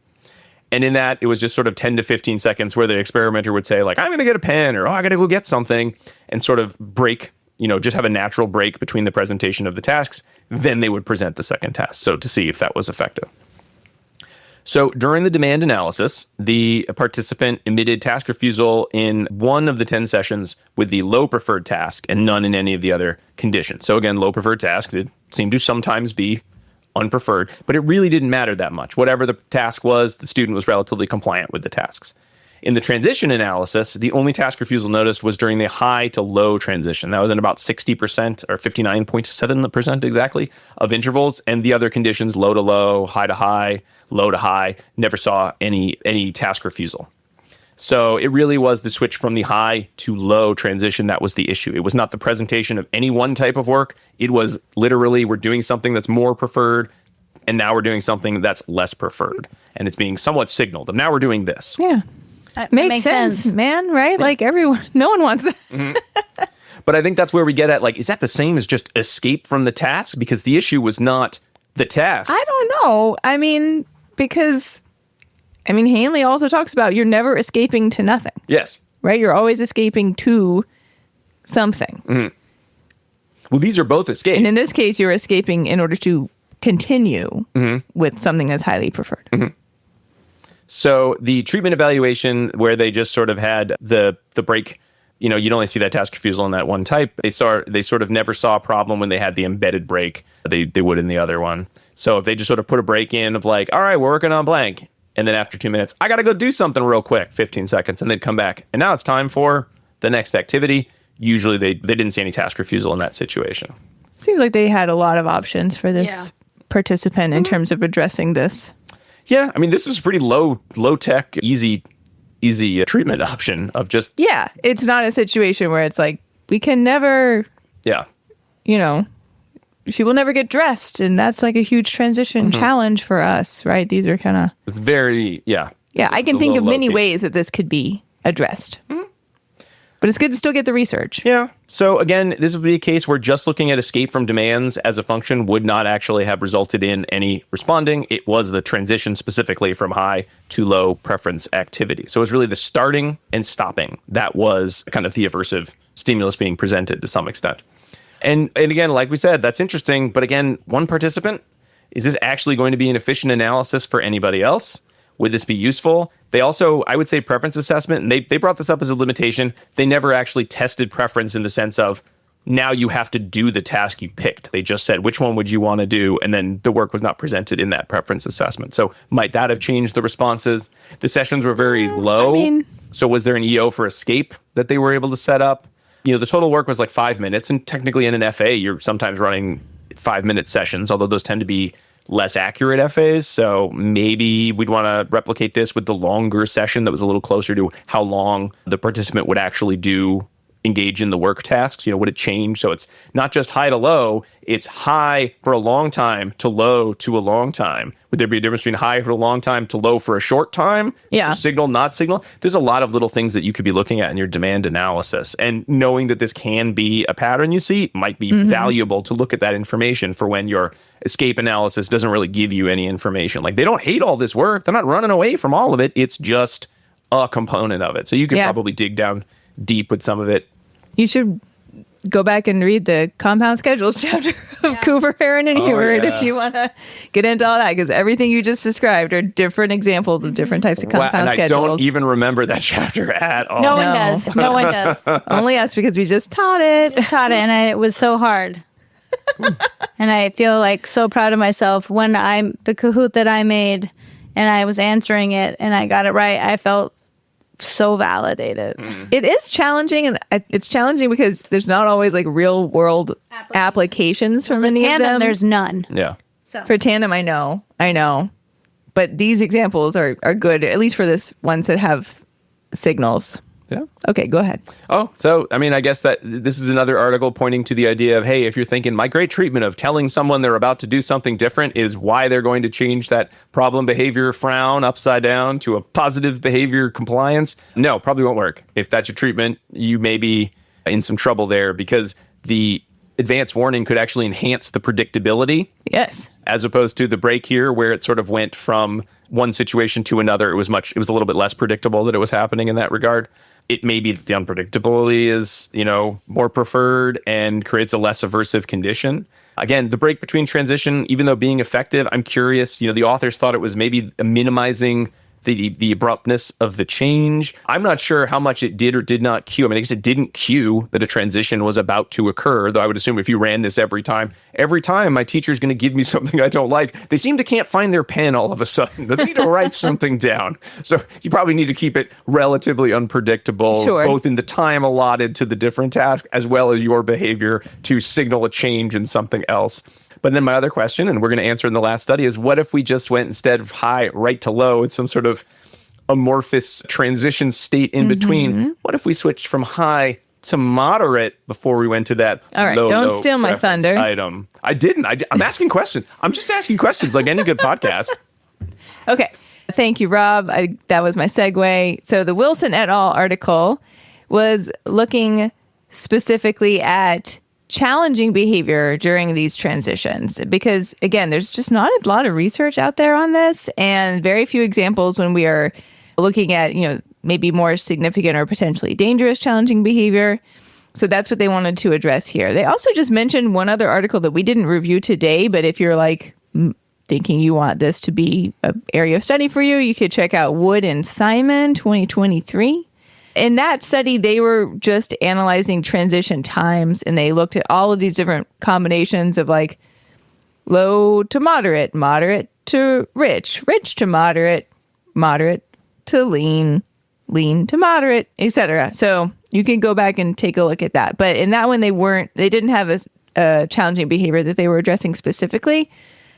And in that, it was just sort of 10 to 15 seconds where the experimenter would say, like, I'm going to get a pen, or, oh, I got to go get something, and sort of break, just have a natural break between the presentation of the tasks. Then they would present the second task. So to see if that was effective. So during the demand analysis, the participant emitted task refusal in 1 of the 10 sessions with the low preferred task and none in any of the other conditions. So again, low preferred task did seem to sometimes be unpreferred, but it really didn't matter that much. Whatever the task was, the student was relatively compliant with the tasks. In the transition analysis, the only task refusal noticed was during the high to low transition. That was in about 60% or 59.7% exactly of intervals, and the other conditions, low to low, high to high, low to high, never saw any task refusal. So it really was the switch from the high to low transition that was the issue. It was not the presentation of any one type of work. It was literally, we're doing something that's more preferred, and now we're doing something that's less preferred, and it's being somewhat signaled. And now we're doing this. Yeah. Makes sense, man, right? Like everyone, no one wants that. But I think that's where we get at, like, is that the same as just escape from the task? Because the issue was not the task. I don't know. I mean, because, Hanley also talks about you're never escaping to nothing. Yes. Right? You're always escaping to something. Mm-hmm. Well, these are both escapes. And in this case, you're escaping in order to continue with something that's highly preferred. Mm-hmm. So the treatment evaluation where they just sort of had the break, you'd only see that task refusal in that one type. They sort of never saw a problem when they had the embedded break. They would in the other one. So if they just sort of put a break in of like, all right, we're working on blank. And then after 2 minutes, I got to go do something real quick, 15 seconds. And they'd come back. And now it's time for the next activity. Usually they didn't see any task refusal in that situation. Seems like they had a lot of options for this participant in terms of addressing this. Yeah. This is a pretty low tech, easy treatment option of just. Yeah. It's not a situation where it's like, we can never. Yeah. She will never get dressed. And that's like a huge transition challenge for us, right? These are kind of. It's very, yeah. Yeah. I can think of many ways that this could be addressed. Mm-hmm. But it's good to still get the research. Yeah. So again, this would be a case where just looking at escape from demands as a function would not actually have resulted in any responding. It was the transition specifically from high to low preference activity. So it was really the starting and stopping. That was kind of the aversive stimulus being presented to some extent. And again, like we said, that's interesting. But again, one participant, is this actually going to be an efficient analysis for anybody else? Would this be useful? They also, I would say, preference assessment, and they brought this up as a limitation. They never actually tested preference in the sense of, now you have to do the task you picked. They just said, which one would you want to do? And then the work was not presented in that preference assessment. So might that have changed the responses? The sessions were very low. So was there an EO for escape that they were able to set up? The total work was like 5 minutes. And technically in an FA, you're sometimes running 5-minute sessions, although those tend to be less accurate FAs. So maybe we'd want to replicate this with the longer session that was a little closer to how long the participant would actually engage in the work tasks. Would it change? So it's not just high to low, it's high for a long time to low to a long time. Would there be a difference between high for a long time to low for a short time? Yeah. Signal, not signal? There's a lot of little things that you could be looking at in your demand analysis. And knowing that this can be a pattern you see might be valuable to look at that information for when your escape analysis doesn't really give you any information. Like, they don't hate all this work. They're not running away from all of it. It's just a component of it. So you could probably dig down deep with some of it. You should go back and read the compound schedules chapter of Cooper, Heron, and Heward if you want to get into all that, because everything you just described are different examples of different types of compound schedules. And I don't even remember that chapter at all. No one does. No one does. Only us, because we just taught it. And it was so hard. And I feel like so proud of myself when the Kahoot that I made and I was answering it and I got it right. I felt so validated. It is challenging, and it's challenging because there's not always like real world applications for many of them. There's none. Yeah. So. For tandem, I know. But these examples are good, at least for this ones that have signals. Yeah. Okay, go ahead. Oh, so, I guess that this is another article pointing to the idea of, hey, if you're thinking my great treatment of telling someone they're about to do something different is why they're going to change that problem behavior frown upside down to a positive behavior compliance. No, probably won't work. If that's your treatment, you may be in some trouble there, because the advanced warning could actually enhance the predictability. Yes. As opposed to the break here, where it sort of went from one situation to another. It was a little bit less predictable that it was happening in that regard. It may be that the unpredictability is, more preferred and creates a less aversive condition. Again, the break between transition, even though being effective, I'm curious, the authors thought it was maybe minimizing the abruptness of the change. I'm not sure how much it did or did not cue. I guess it didn't cue that a transition was about to occur, though I would assume if you ran this every time my teacher's going to give me something I don't like, they seem to can't find their pen all of a sudden. They need to write something down. So you probably need to keep it relatively unpredictable, both in the time allotted to the different task as well as your behavior to signal a change in something else. But then my other question, and we're going to answer in the last study, is what if we just went instead of high right to low with some sort of amorphous transition state in between? What if we switched from high to moderate before we went to that. All right, low, don't low steal my preference thunder. item. I didn't. I'm asking questions. I'm just asking questions like any good podcast. Okay. Thank you, Rob. That was my segue. So the Wilson et al. Article was looking specifically at challenging behavior during these transitions because, again, there's just not a lot of research out there on this and very few examples when we are looking at, maybe more significant or potentially dangerous challenging behavior. So that's what they wanted to address here. They also just mentioned one other article that we didn't review today, but if you're like thinking you want this to be an area of study for you, you could check out Wood and Simon 2023. In that study, they were just analyzing transition times, and they looked at all of these different combinations of like low to moderate, moderate to rich, rich to moderate, moderate to lean, lean to moderate, etc. So you can go back and take a look at that. But in that one, they didn't have a challenging behavior that they were addressing specifically.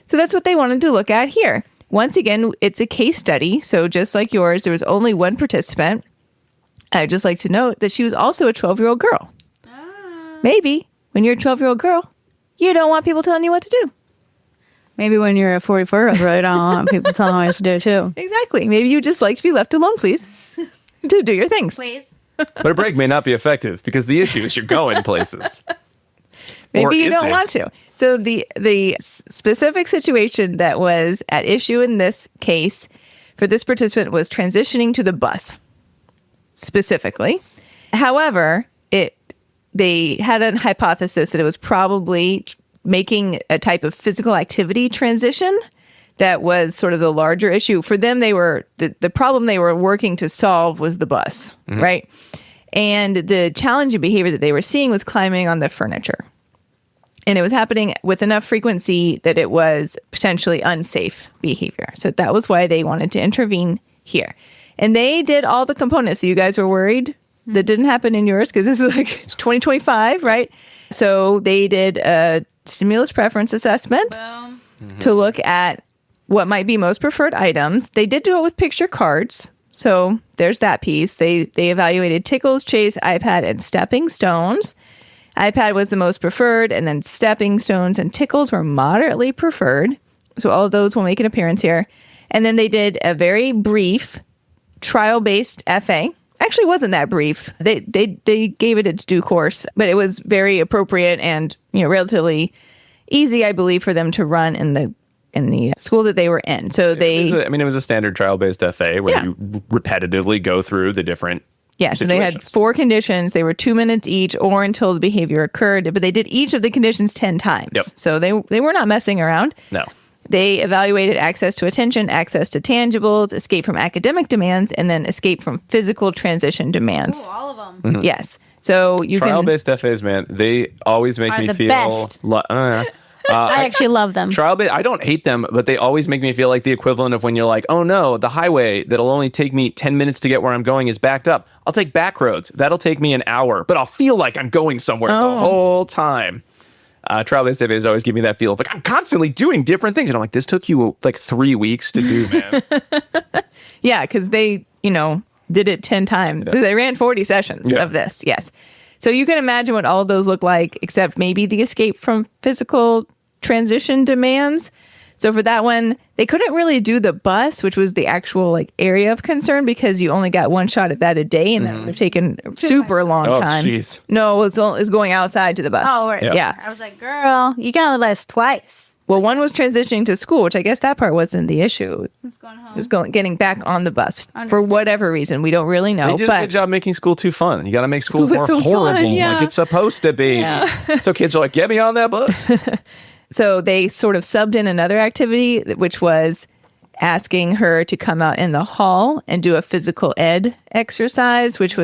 So that's what they wanted to look at here. Once again, it's a case study. So just like yours, there was only one participant. I'd just like to note that she was also a 12-year-old girl. Maybe when you're a 12-year-old girl, you don't want people telling you what to do. Maybe when you're a 44-year-old girl, you don't want people telling you what to do too. Exactly. Maybe you just like to be left alone, please, to do your things. Please. But a break may not be effective because the issue is you're going places. Maybe you don't want to. So the specific situation that was at issue in this case for this participant was transitioning to the bus, specifically. However, they had a hypothesis that it was probably making a type of physical activity transition that was sort of the larger issue. For them, the problem they were working to solve was the bus, right? And the challenging behavior that they were seeing was climbing on the furniture. And it was happening with enough frequency that it was potentially unsafe behavior. So that was why they wanted to intervene here. And they did all the components. So you guys were worried that didn't happen in yours because this is like 2025, right? So they did a stimulus preference assessment to look at what might be most preferred items. They did do it with picture cards. So there's that piece. They evaluated tickles, chase, iPad, and stepping stones. iPad was the most preferred, and then stepping stones and tickles were moderately preferred. So all of those will make an appearance here. And then they did a very brief trial-based FA. Actually, wasn't that brief. They gave it its due course, but it was very appropriate and relatively easy, I believe, for them to run in the school that they were in. So it was a standard trial-based FA where you repetitively go through the different Yes, and they had 4 conditions. They were 2 minutes each or until the behavior occurred, but they did each of the conditions 10 times. Yep. So they were not messing around. No. They evaluated access to attention, access to tangibles, escape from academic demands, and then escape from physical transition demands. Ooh, all of them. Mm-hmm. Yes. So you trial-based FAs, man, they always make me feel best. I actually love them. Trial-based, I don't hate them, but they always make me feel like the equivalent of when you're like, oh no, the highway that'll only take me 10 minutes to get where I'm going is backed up. I'll take back roads. That'll take me an hour, but I'll feel like I'm going somewhere the whole time. Trial-based FAs always give me that feel of like I'm constantly doing different things. And I'm like, this took you like 3 weeks to do, man. Yeah, because they, did it 10 times. Yeah. So they ran 40 sessions of this. Yes. So you can imagine what all of those look like, except maybe the escape from physical transition demands. So for that one, they couldn't really do the bus, which was the actual area of concern because you only got one shot at that a day, and that would have taken a super long time. Jeez. No, it was going outside to the bus. Oh, right. Yeah. I was like, girl, you got to last twice. Well, one was transitioning to school, which I guess that part wasn't the issue. It's going home. It was getting back on the bus for whatever reason. We don't really know. They did a good job making school too fun. You got to make school more so horrible fun, like it's supposed to be. Yeah. So kids are like, get me on that bus. So they sort of subbed in another activity, which was asking her to come out in the hall and do a physical ed exercise, it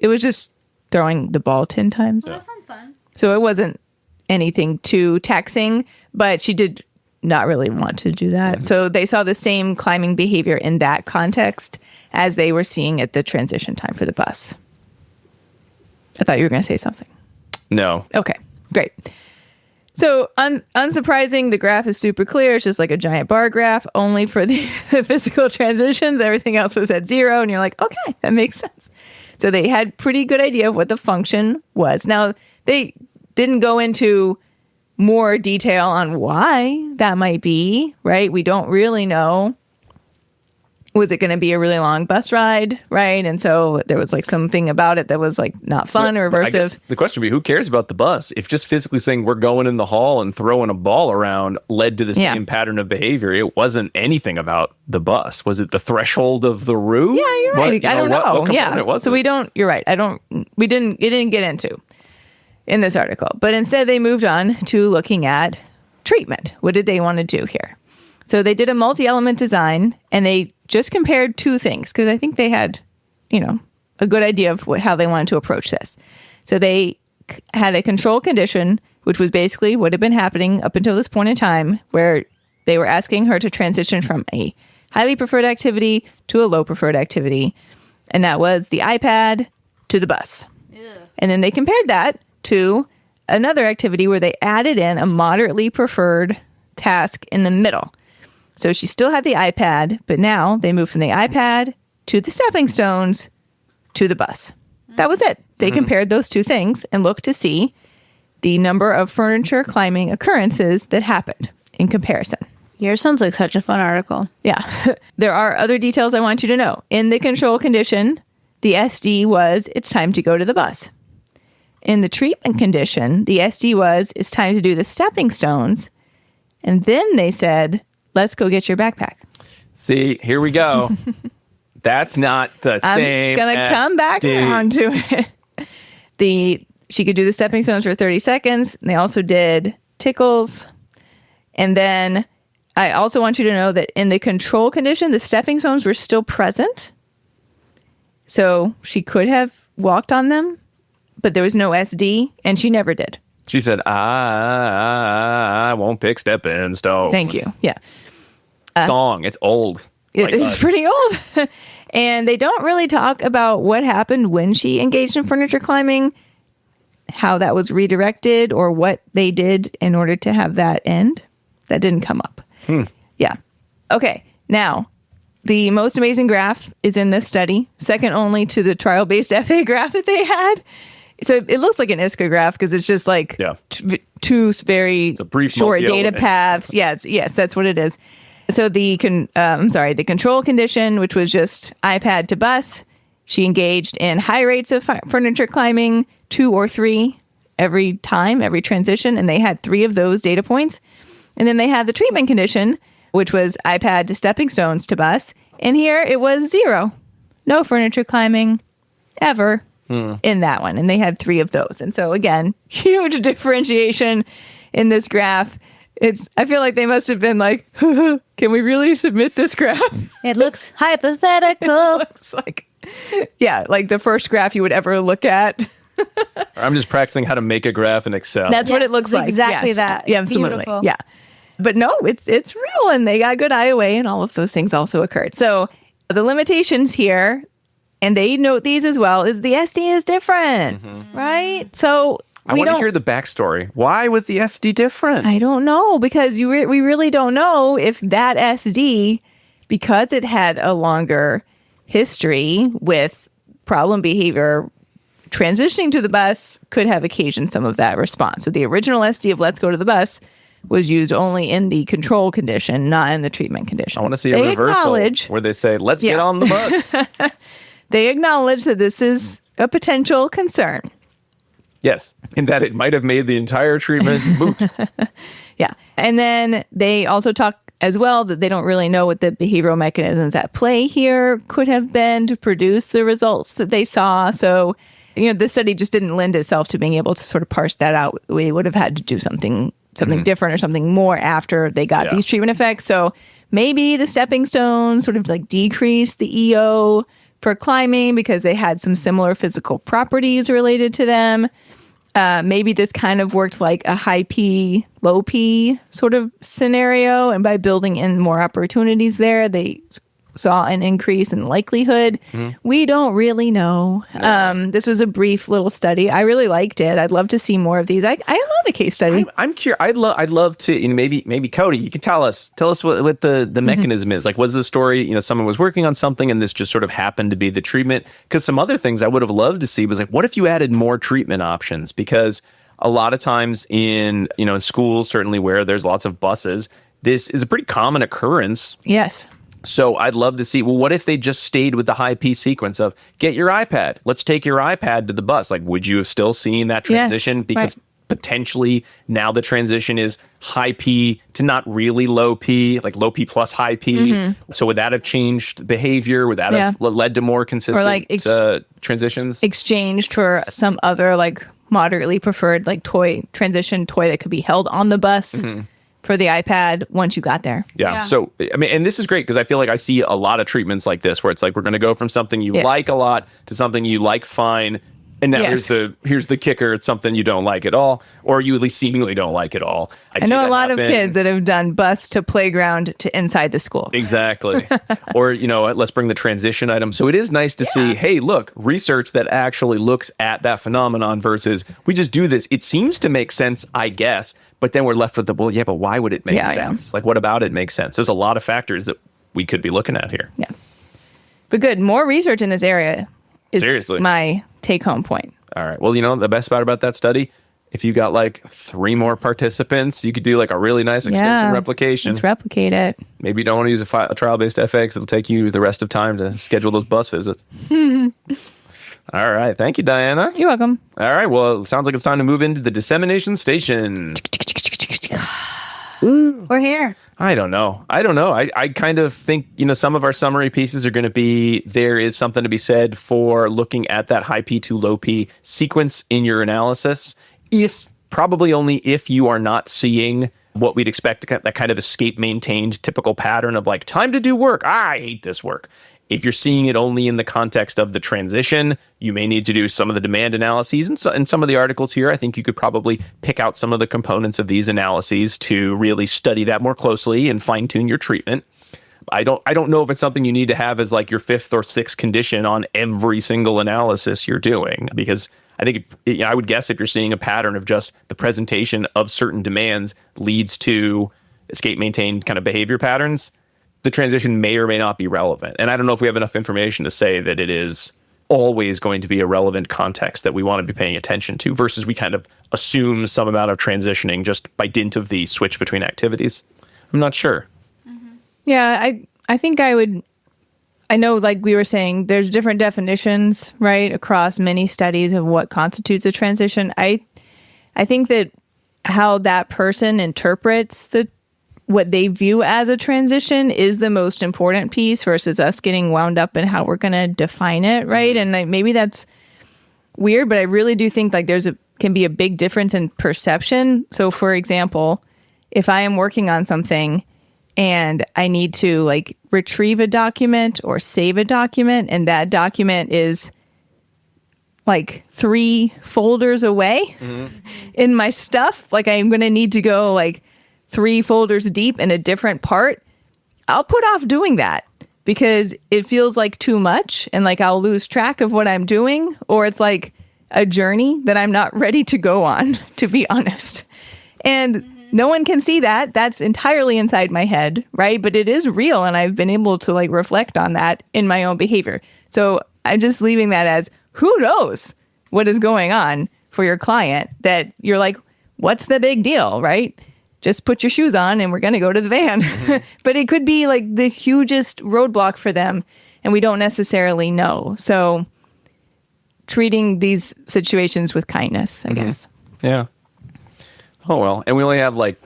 was just throwing the ball 10 times. Well, that sounds fun. So it wasn't anything too taxing, but she did not really want to do that. Mm-hmm. So they saw the same climbing behavior in that context as they were seeing at the transition time for the bus. I thought you were going to say something. No. Okay, great. So unsurprising, the graph is super clear. It's just like a giant bar graph, only for the physical transitions. Everything else was at 0. And you're like, okay, that makes sense. So they had pretty good idea of what the function was. Now, they didn't go into more detail on why that might be, right? We don't really know. Was it going to be a really long bus ride, right? And so there was like something about it that was like not fun or aversive. I guess the question would be, who cares about the bus? If just physically saying we're going in the hall and throwing a ball around led to the same pattern of behavior, it wasn't anything about the bus. Was it the threshold of the route? Yeah, you're right. I don't know. Was so you're right. It didn't get into in this article, but instead they moved on to looking at treatment. What did they want to do here? So they did a multi-element design and they just compared two things because I think they had, a good idea of how they wanted to approach this. So they had a control condition, which was basically what had been happening up until this point in time, where they were asking her to transition from a highly preferred activity to a low preferred activity. And that was the iPad to the bus. Yeah. And then they compared that to another activity where they added in a moderately preferred task in the middle. So she still had the iPad, but now they moved from the iPad to the stepping stones to the bus. That was it. They compared those two things and looked to see the number of furniture climbing occurrences that happened in comparison. Yours sounds like such a fun article. Yeah. There are other details I want you to know. In the control condition, the SD was, it's time to go to the bus. In the treatment condition, the SD was, it's time to do the stepping stones. And then they said, let's go get your backpack. See, here we go. That's not the same. I'm going to come back around to it. She could do the stepping stones for 30 seconds. They also did tickles. And then I also want you to know that in the control condition, the stepping stones were still present. So she could have walked on them, but there was no SD, and she never did. She said, I won't pick stepping stones. Thank you. Yeah. Song. It's old. It's pretty old. And they don't really talk about what happened when she engaged in furniture climbing, how that was redirected, or what they did in order to have that end. That didn't come up. Yeah. Okay. Now, the most amazing graph is in this study, second only to the trial-based FA graph that they had. So it looks like an ISCA graph because it's just like two very short data paths. Yes, that's what it is. So the control condition, which was just iPad to bus, she engaged in high rates of furniture climbing, 2 or 3 every transition, and they had 3 of those data points. And then they had the treatment condition, which was iPad to stepping stones to bus, and here it was 0. No furniture climbing ever in that one, and they had 3 of those. And so again, huge differentiation in this graph. I feel like they must have been like, can we really submit this graph? It looks hypothetical. It looks like, like the first graph you would ever look at. I'm just practicing how to make a graph in Excel. That's what it looks like. Exactly that. Yeah, absolutely. Beautiful. Yeah. But no, it's real, and they got good IOA, and all of those things also occurred. So the limitations here, and they note these as well, is the SD is different, right? So I want to hear the backstory. Why was the SD different? I don't know, because we really don't know if that SD, because it had a longer history with problem behavior, transitioning to the bus could have occasioned some of that response. So the original SD of let's go to the bus was used only in the control condition, not in the treatment condition. I want to see a reversal where they say, let's get on the bus. They acknowledge that this is a potential concern. Yes, in that it might have made the entire treatment moot. Yeah. And then they also talk as well that they don't really know what the behavioral mechanisms at play here could have been to produce the results that they saw. So, this study just didn't lend itself to being able to sort of parse that out. We would have had to do something different or something more after they got these treatment effects. So maybe the stepping stones sort of like decreased the EO for climbing because they had some similar physical properties related to them. Maybe this kind of worked like a high P, low P sort of scenario. And by building in more opportunities there, they saw an increase in likelihood. We don't really know. This was a brief little study. I really liked it. I'd love to see more of these. I love a case study. I'm curious. I'd love to, maybe Cody, you could tell us what the mechanism is. Like, was the story, someone was working on something and this just sort of happened to be the treatment? Because some other things I would have loved to see was like, what if you added more treatment options? Because a lot of times in schools, certainly where there's lots of buses, this is a pretty common occurrence. Yes. So I'd love to see, well, what if they just stayed with the high P sequence of get your iPad, let's take your iPad to the bus. Like, would you have still seen that transition? Yes, because potentially now the transition is high P to not really low P, like low P plus high P. So would that have changed behavior? Would that have led to more consistent transitions? Exchanged for some other like moderately preferred like transition toy that could be held on the bus. For the iPad once you got there. Yeah. So, and this is great because I feel like I see a lot of treatments like this where it's like, we're going to go from something you like a lot to something you like fine. And now here's the kicker. It's something you don't like at all, or you at least seemingly don't like at all. I know a lot of kids that have done bus to playground to inside the school. Exactly. Or, let's bring the transition item. So it is nice to see, hey, look, research that actually looks at that phenomenon versus we just do this. It seems to make sense, I guess. But then we're left with but why would it make sense? Like, what about it makes sense? There's a lot of factors that we could be looking at here. Yeah. But good. More research in this area is seriously my take-home point. All right. Well, the best part about that study, if you got like 3 more participants, you could do like a really nice extension replication. Let's replicate it. Maybe you don't want to use a trial-based FX. It'll take you the rest of time to schedule those bus visits. All right. Thank you, Diana. You're welcome. All right. Well, it sounds like it's time to move into the dissemination station. We're here. I don't know. I kind of think, some of our summary pieces are going to be, there is something to be said for looking at that high P to low P sequence in your analysis. Probably only if you are not seeing what we'd expect, that kind of escape maintained typical pattern of like, time to do work. I hate this work. If you're seeing it only in the context of the transition, you may need to do some of the demand analyses. And so, in some of the articles here, I think you could probably pick out some of the components of these analyses to really study that more closely and fine-tune your treatment. I don't know if it's something you need to have as like your 5th or 6th condition on every single analysis you're doing, because I think I would guess if you're seeing a pattern of just the presentation of certain demands leads to escape maintained kind of behavior patterns, the transition may or may not be relevant. And I don't know if we have enough information to say that it is always going to be a relevant context that we want to be paying attention to versus we kind of assume some amount of transitioning just by dint of the switch between activities. I'm not sure. Yeah, I think I know, like we were saying, there's different definitions, right, across many studies of what constitutes a transition. I think that how that person interprets what they view as a transition is the most important piece versus us getting wound up in how we're going to define it, right? And maybe that's weird, but I really do think like can be a big difference in perception. So for example, if I am working on something and I need to like retrieve a document or save a document, and that document is like 3 folders away in my stuff, like I'm going to need to go like 3 folders deep in a different part, I'll put off doing that because it feels like too much and like I'll lose track of what I'm doing, or it's like a journey that I'm not ready to go on, to be honest. And no one can see that. That's entirely inside my head, right? But it is real, and I've been able to like reflect on that in my own behavior. So I'm just leaving that as, who knows what is going on for your client, that you're like, what's the big deal, right? Just put your shoes on and we're going to go to the van. But it could be like the hugest roadblock for them, and we don't necessarily know. So treating these situations with kindness, I guess. Yeah. Oh, well. And we only have like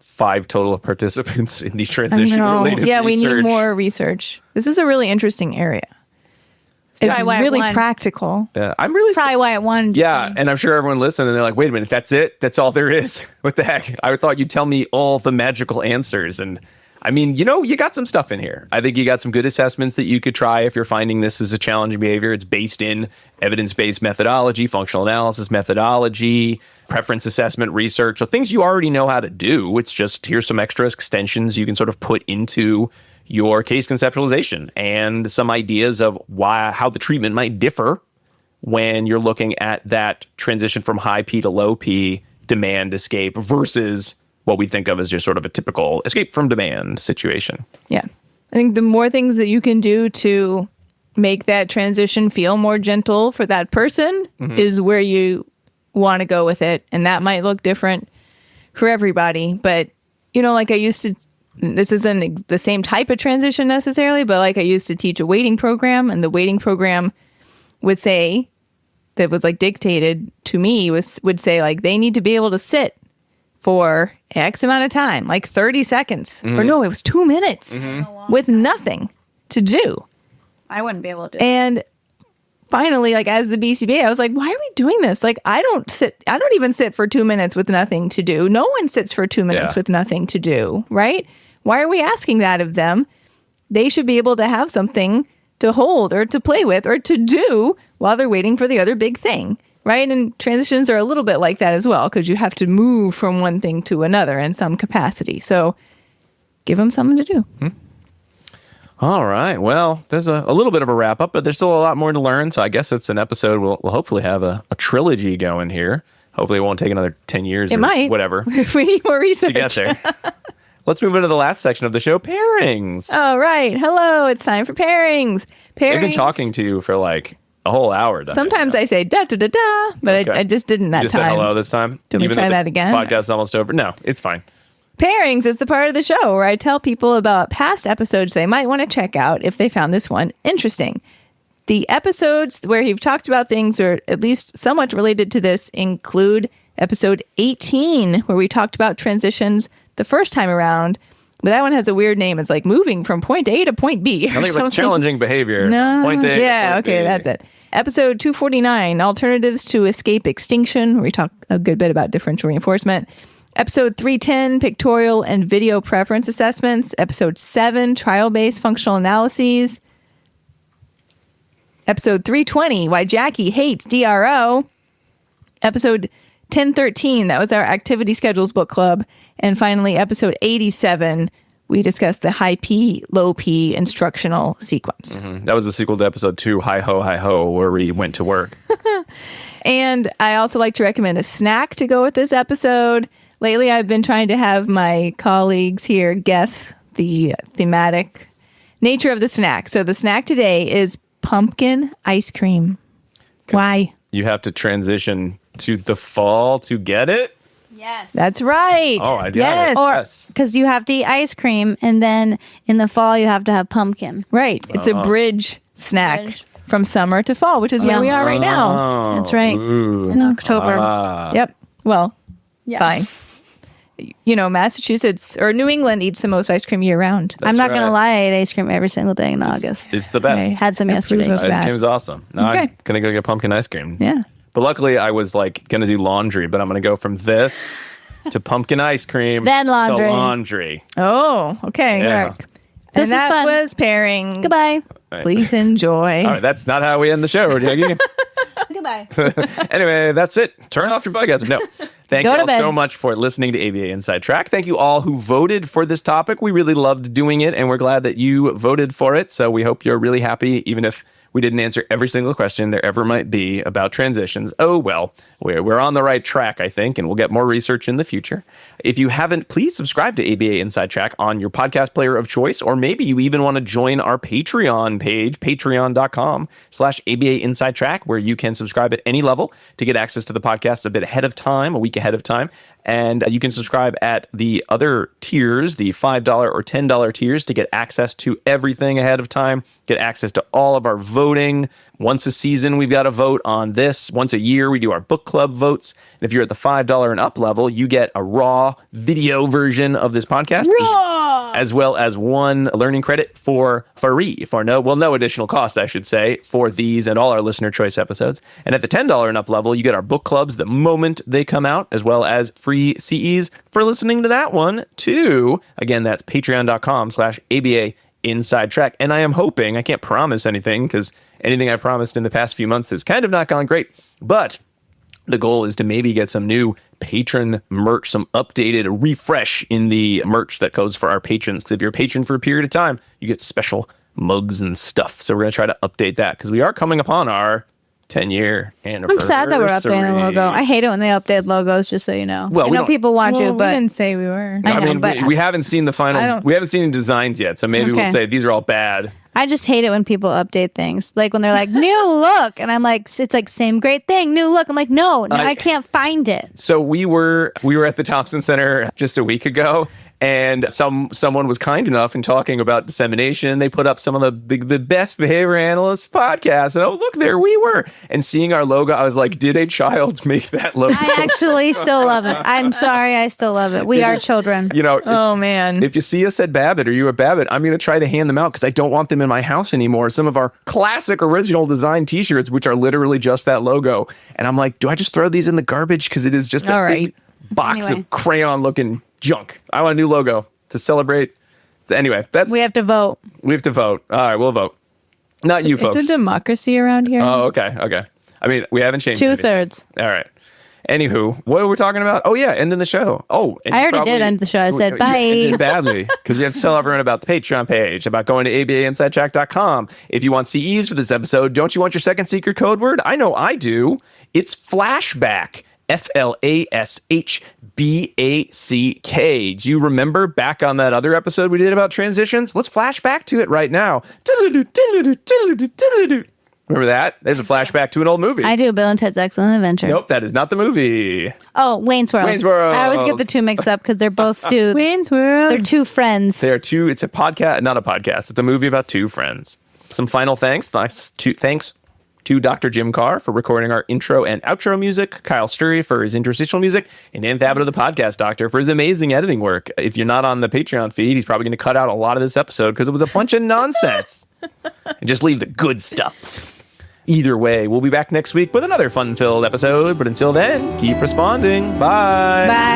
5 total participants in the transition-related research. Yeah, we need more research. This is a really interesting area. It's really practical. Yeah, I'm really probably why it won. Yeah, and I'm sure everyone listened and they're like, "Wait a minute, that's it? That's all there is? What the heck? I thought you'd tell me all the magical answers." And I mean, you got some stuff in here. I think you got some good assessments that you could try if you're finding this as a challenging behavior. It's based in evidence-based methodology, functional analysis methodology, preference assessment research, so things you already know how to do. It's just here's some extra extensions you can sort of put into your case conceptualization and some ideas of how the treatment might differ when you're looking at that transition from high P to low P demand escape versus what we think of as just sort of a typical escape from demand situation. Yeah. I think the more things that you can do to make that transition feel more gentle for that person is where you want to go with it. And that might look different for everybody. But, like I used to, this isn't the same type of transition necessarily, but like I used to teach a waiting program, and the waiting program would say, that was like dictated to me, would say like they need to be able to sit for X amount of time, like 30 seconds. Or no, it was 2 minutes with nothing to do. I wouldn't be able to. And finally, like as the BCBA, I was like, why are we doing this? Like I don't even sit for 2 minutes with nothing to do. No one sits for 2 minutes with nothing to do, right? Why are we asking that of them? They should be able to have something to hold or to play with or to do while they're waiting for the other big thing, right? And transitions are a little bit like that as well, because you have to move from one thing to another in some capacity. So give them something to do. All right. Well, there's a little bit of a wrap up, but there's still a lot more to learn. So I guess it's an episode. We'll hopefully have a trilogy going here. Hopefully it won't take another 10 years or might. Whatever. If we need more research. To get there. Let's move into the last section of the show, pairings. All right. Hello. It's time for pairings. I've been talking to you for like a whole hour. Sometimes I say da-da-da-da, but I just didn't that you time. You said hello this time? Do we try that again? Podcast's almost over. No, it's fine. Pairings is the part of the show where I tell people about past episodes they might want to check out if they found this one interesting. The episodes where you've talked about things, or at least somewhat related to this, include episode 18, where we talked about transitions the first time around. But that one has a weird name. It's like moving from point A to point B. I think it's like challenging behavior. No. Point A. Yeah, point okay, B. that's it. Episode 249, Alternatives to Escape Extinction, where we talk a good bit about differential reinforcement. Episode 310, Pictorial and Video Preference Assessments. Episode 7, Trial-Based Functional Analyses. Episode 320, Why Jackie Hates DRO. Episode 1013, that was our Activity Schedules Book Club. And finally, episode 87, we discussed the high P, low P instructional sequence. That was the sequel to episode 2, Hi Ho, where we went to work. And I also like to recommend a snack to go with this episode. Lately, I've been trying to have my colleagues here guess the thematic nature of the snack. So the snack today is pumpkin ice cream. Why? You have to transition to the fall to get it? Yes. That's right. Oh, I did. Yes. Or Yes. because you have to eat ice cream, and then in the fall you have to have pumpkin. Right. It's a bridge snack from summer to fall, which is where we are right now. That's right. Ooh. In October. Yep. Well, Yeah. fine. Massachusetts or New England eats the most ice cream year round. I'm not right. gonna lie, I ate ice cream every single day in August. It's the best. Okay. Had some I yesterday. approve of Ice that. cream's awesome. No, Okay. I'm going to go get pumpkin ice cream. Yeah. But luckily, I was like going to do laundry, but I'm going to go from this to pumpkin ice cream. Then laundry. To laundry. Oh, okay. Yeah. This And that was fun. was pairing. Goodbye. Please enjoy. All right, that's not how we end the show, Jackie. Goodbye. Anyway, that's it. Turn off your podcast. No. Thank Go you to all bed. so much for listening to ABA Inside Track. Thank you all who voted for this topic. We really loved doing it, and we're glad that you voted for it. So we hope you're really happy, even if we didn't answer every single question there ever might be about transitions. Oh, well, we're on the right track, I think, and we'll get more research in the future. If you haven't, please subscribe to ABA Inside Track on your podcast player of choice, or maybe you even want to join our Patreon page, patreon.com/ABA Inside Track, where you can subscribe at any level to get access to the podcast a bit ahead of time, a week ahead of time. And you can subscribe at the other tiers, the $5 or $10 tiers, to get access to everything ahead of time, get access to all of our voting. Once a season, we've got a vote on this. Once a year, we do our book club votes. And if you're at the $5 and up level, you get a raw video version of this podcast, as well as one learning credit for free, for no additional cost, I should say, for these and all our listener choice episodes. And at the $10 and up level, you get our book clubs the moment they come out, as well as free CEs for listening to that one too. Again, that's patreon.com/ABA Inside Track. And I am hoping, I can't promise anything because anything I've promised in the past few months has kind of not gone great, but the goal is to maybe get some new patron merch, some updated refresh in the merch that goes for our patrons. Because if you're a patron for a period of time, you get special mugs and stuff. So we're going to try to update that because we are coming upon our 10-year anniversary. I'm sad that we're updating the logo. I hate it when they update logos, just so you know. Well, I know people want you, but we didn't say we were. I know, mean, but we haven't seen the final. We haven't seen any designs yet, so maybe we'll say these are all bad. I just hate it when people update things. Like when they're like, new look. And I'm like, it's like, same great thing, new look. I'm like, no, I can't find it. So we were at the Thompson Center just a week ago. And someone was kind enough in talking about dissemination. They put up some of the best behavior analysts podcasts. And oh, look, there we were. And seeing our logo, I was like, did a child make that logo? I actually still love it. I'm sorry. I still love it. We are children. You know, oh, man. If you see us at Babbitt or you at Babbitt, I'm going to try to hand them out because I don't want them in my house anymore. Some of our classic original design t-shirts, which are literally just that logo. And I'm like, do I just throw these in the garbage? Because it is just a big box of crayon looking junk. I want a new logo to celebrate. Anyway, we have to vote. We have to vote. All right, we'll vote. Not you folks. It's a democracy around here. Oh, okay. I mean, we haven't changed 2/3. All right. Anywho, what are we talking about? Oh, yeah, ending the show. Oh, I already did end the show. I said bye. You did badly because we have to tell everyone about the Patreon page, about going to abainsidetrack.com. If you want CEs for this episode, don't you want your second secret code word? I know I do. It's flashback. FLASHBACK. Do you remember back on that other episode we did about transitions? Let's flash back to it right now. Remember that? There's a flashback to an old movie. I do. Bill and Ted's Excellent Adventure. Nope, that is not the movie. Oh, Wayne's World. Wayne's World. I always get the two mixed up because they're both dudes. Wayne's World. They're two friends. They are two. It's a podcast, not a podcast. It's a movie about two friends. Some final thanks. Thanks to Dr. Jim Carr for recording our intro and outro music, Kyle Sturry for his interstitial music, and Dan Thabit of the Podcast Doctor for his amazing editing work. If you're not on the Patreon feed, he's probably going to cut out a lot of this episode because it was a bunch of nonsense. And just leave the good stuff. Either way, we'll be back next week with another fun-filled episode. But until then, keep responding. Bye. Bye.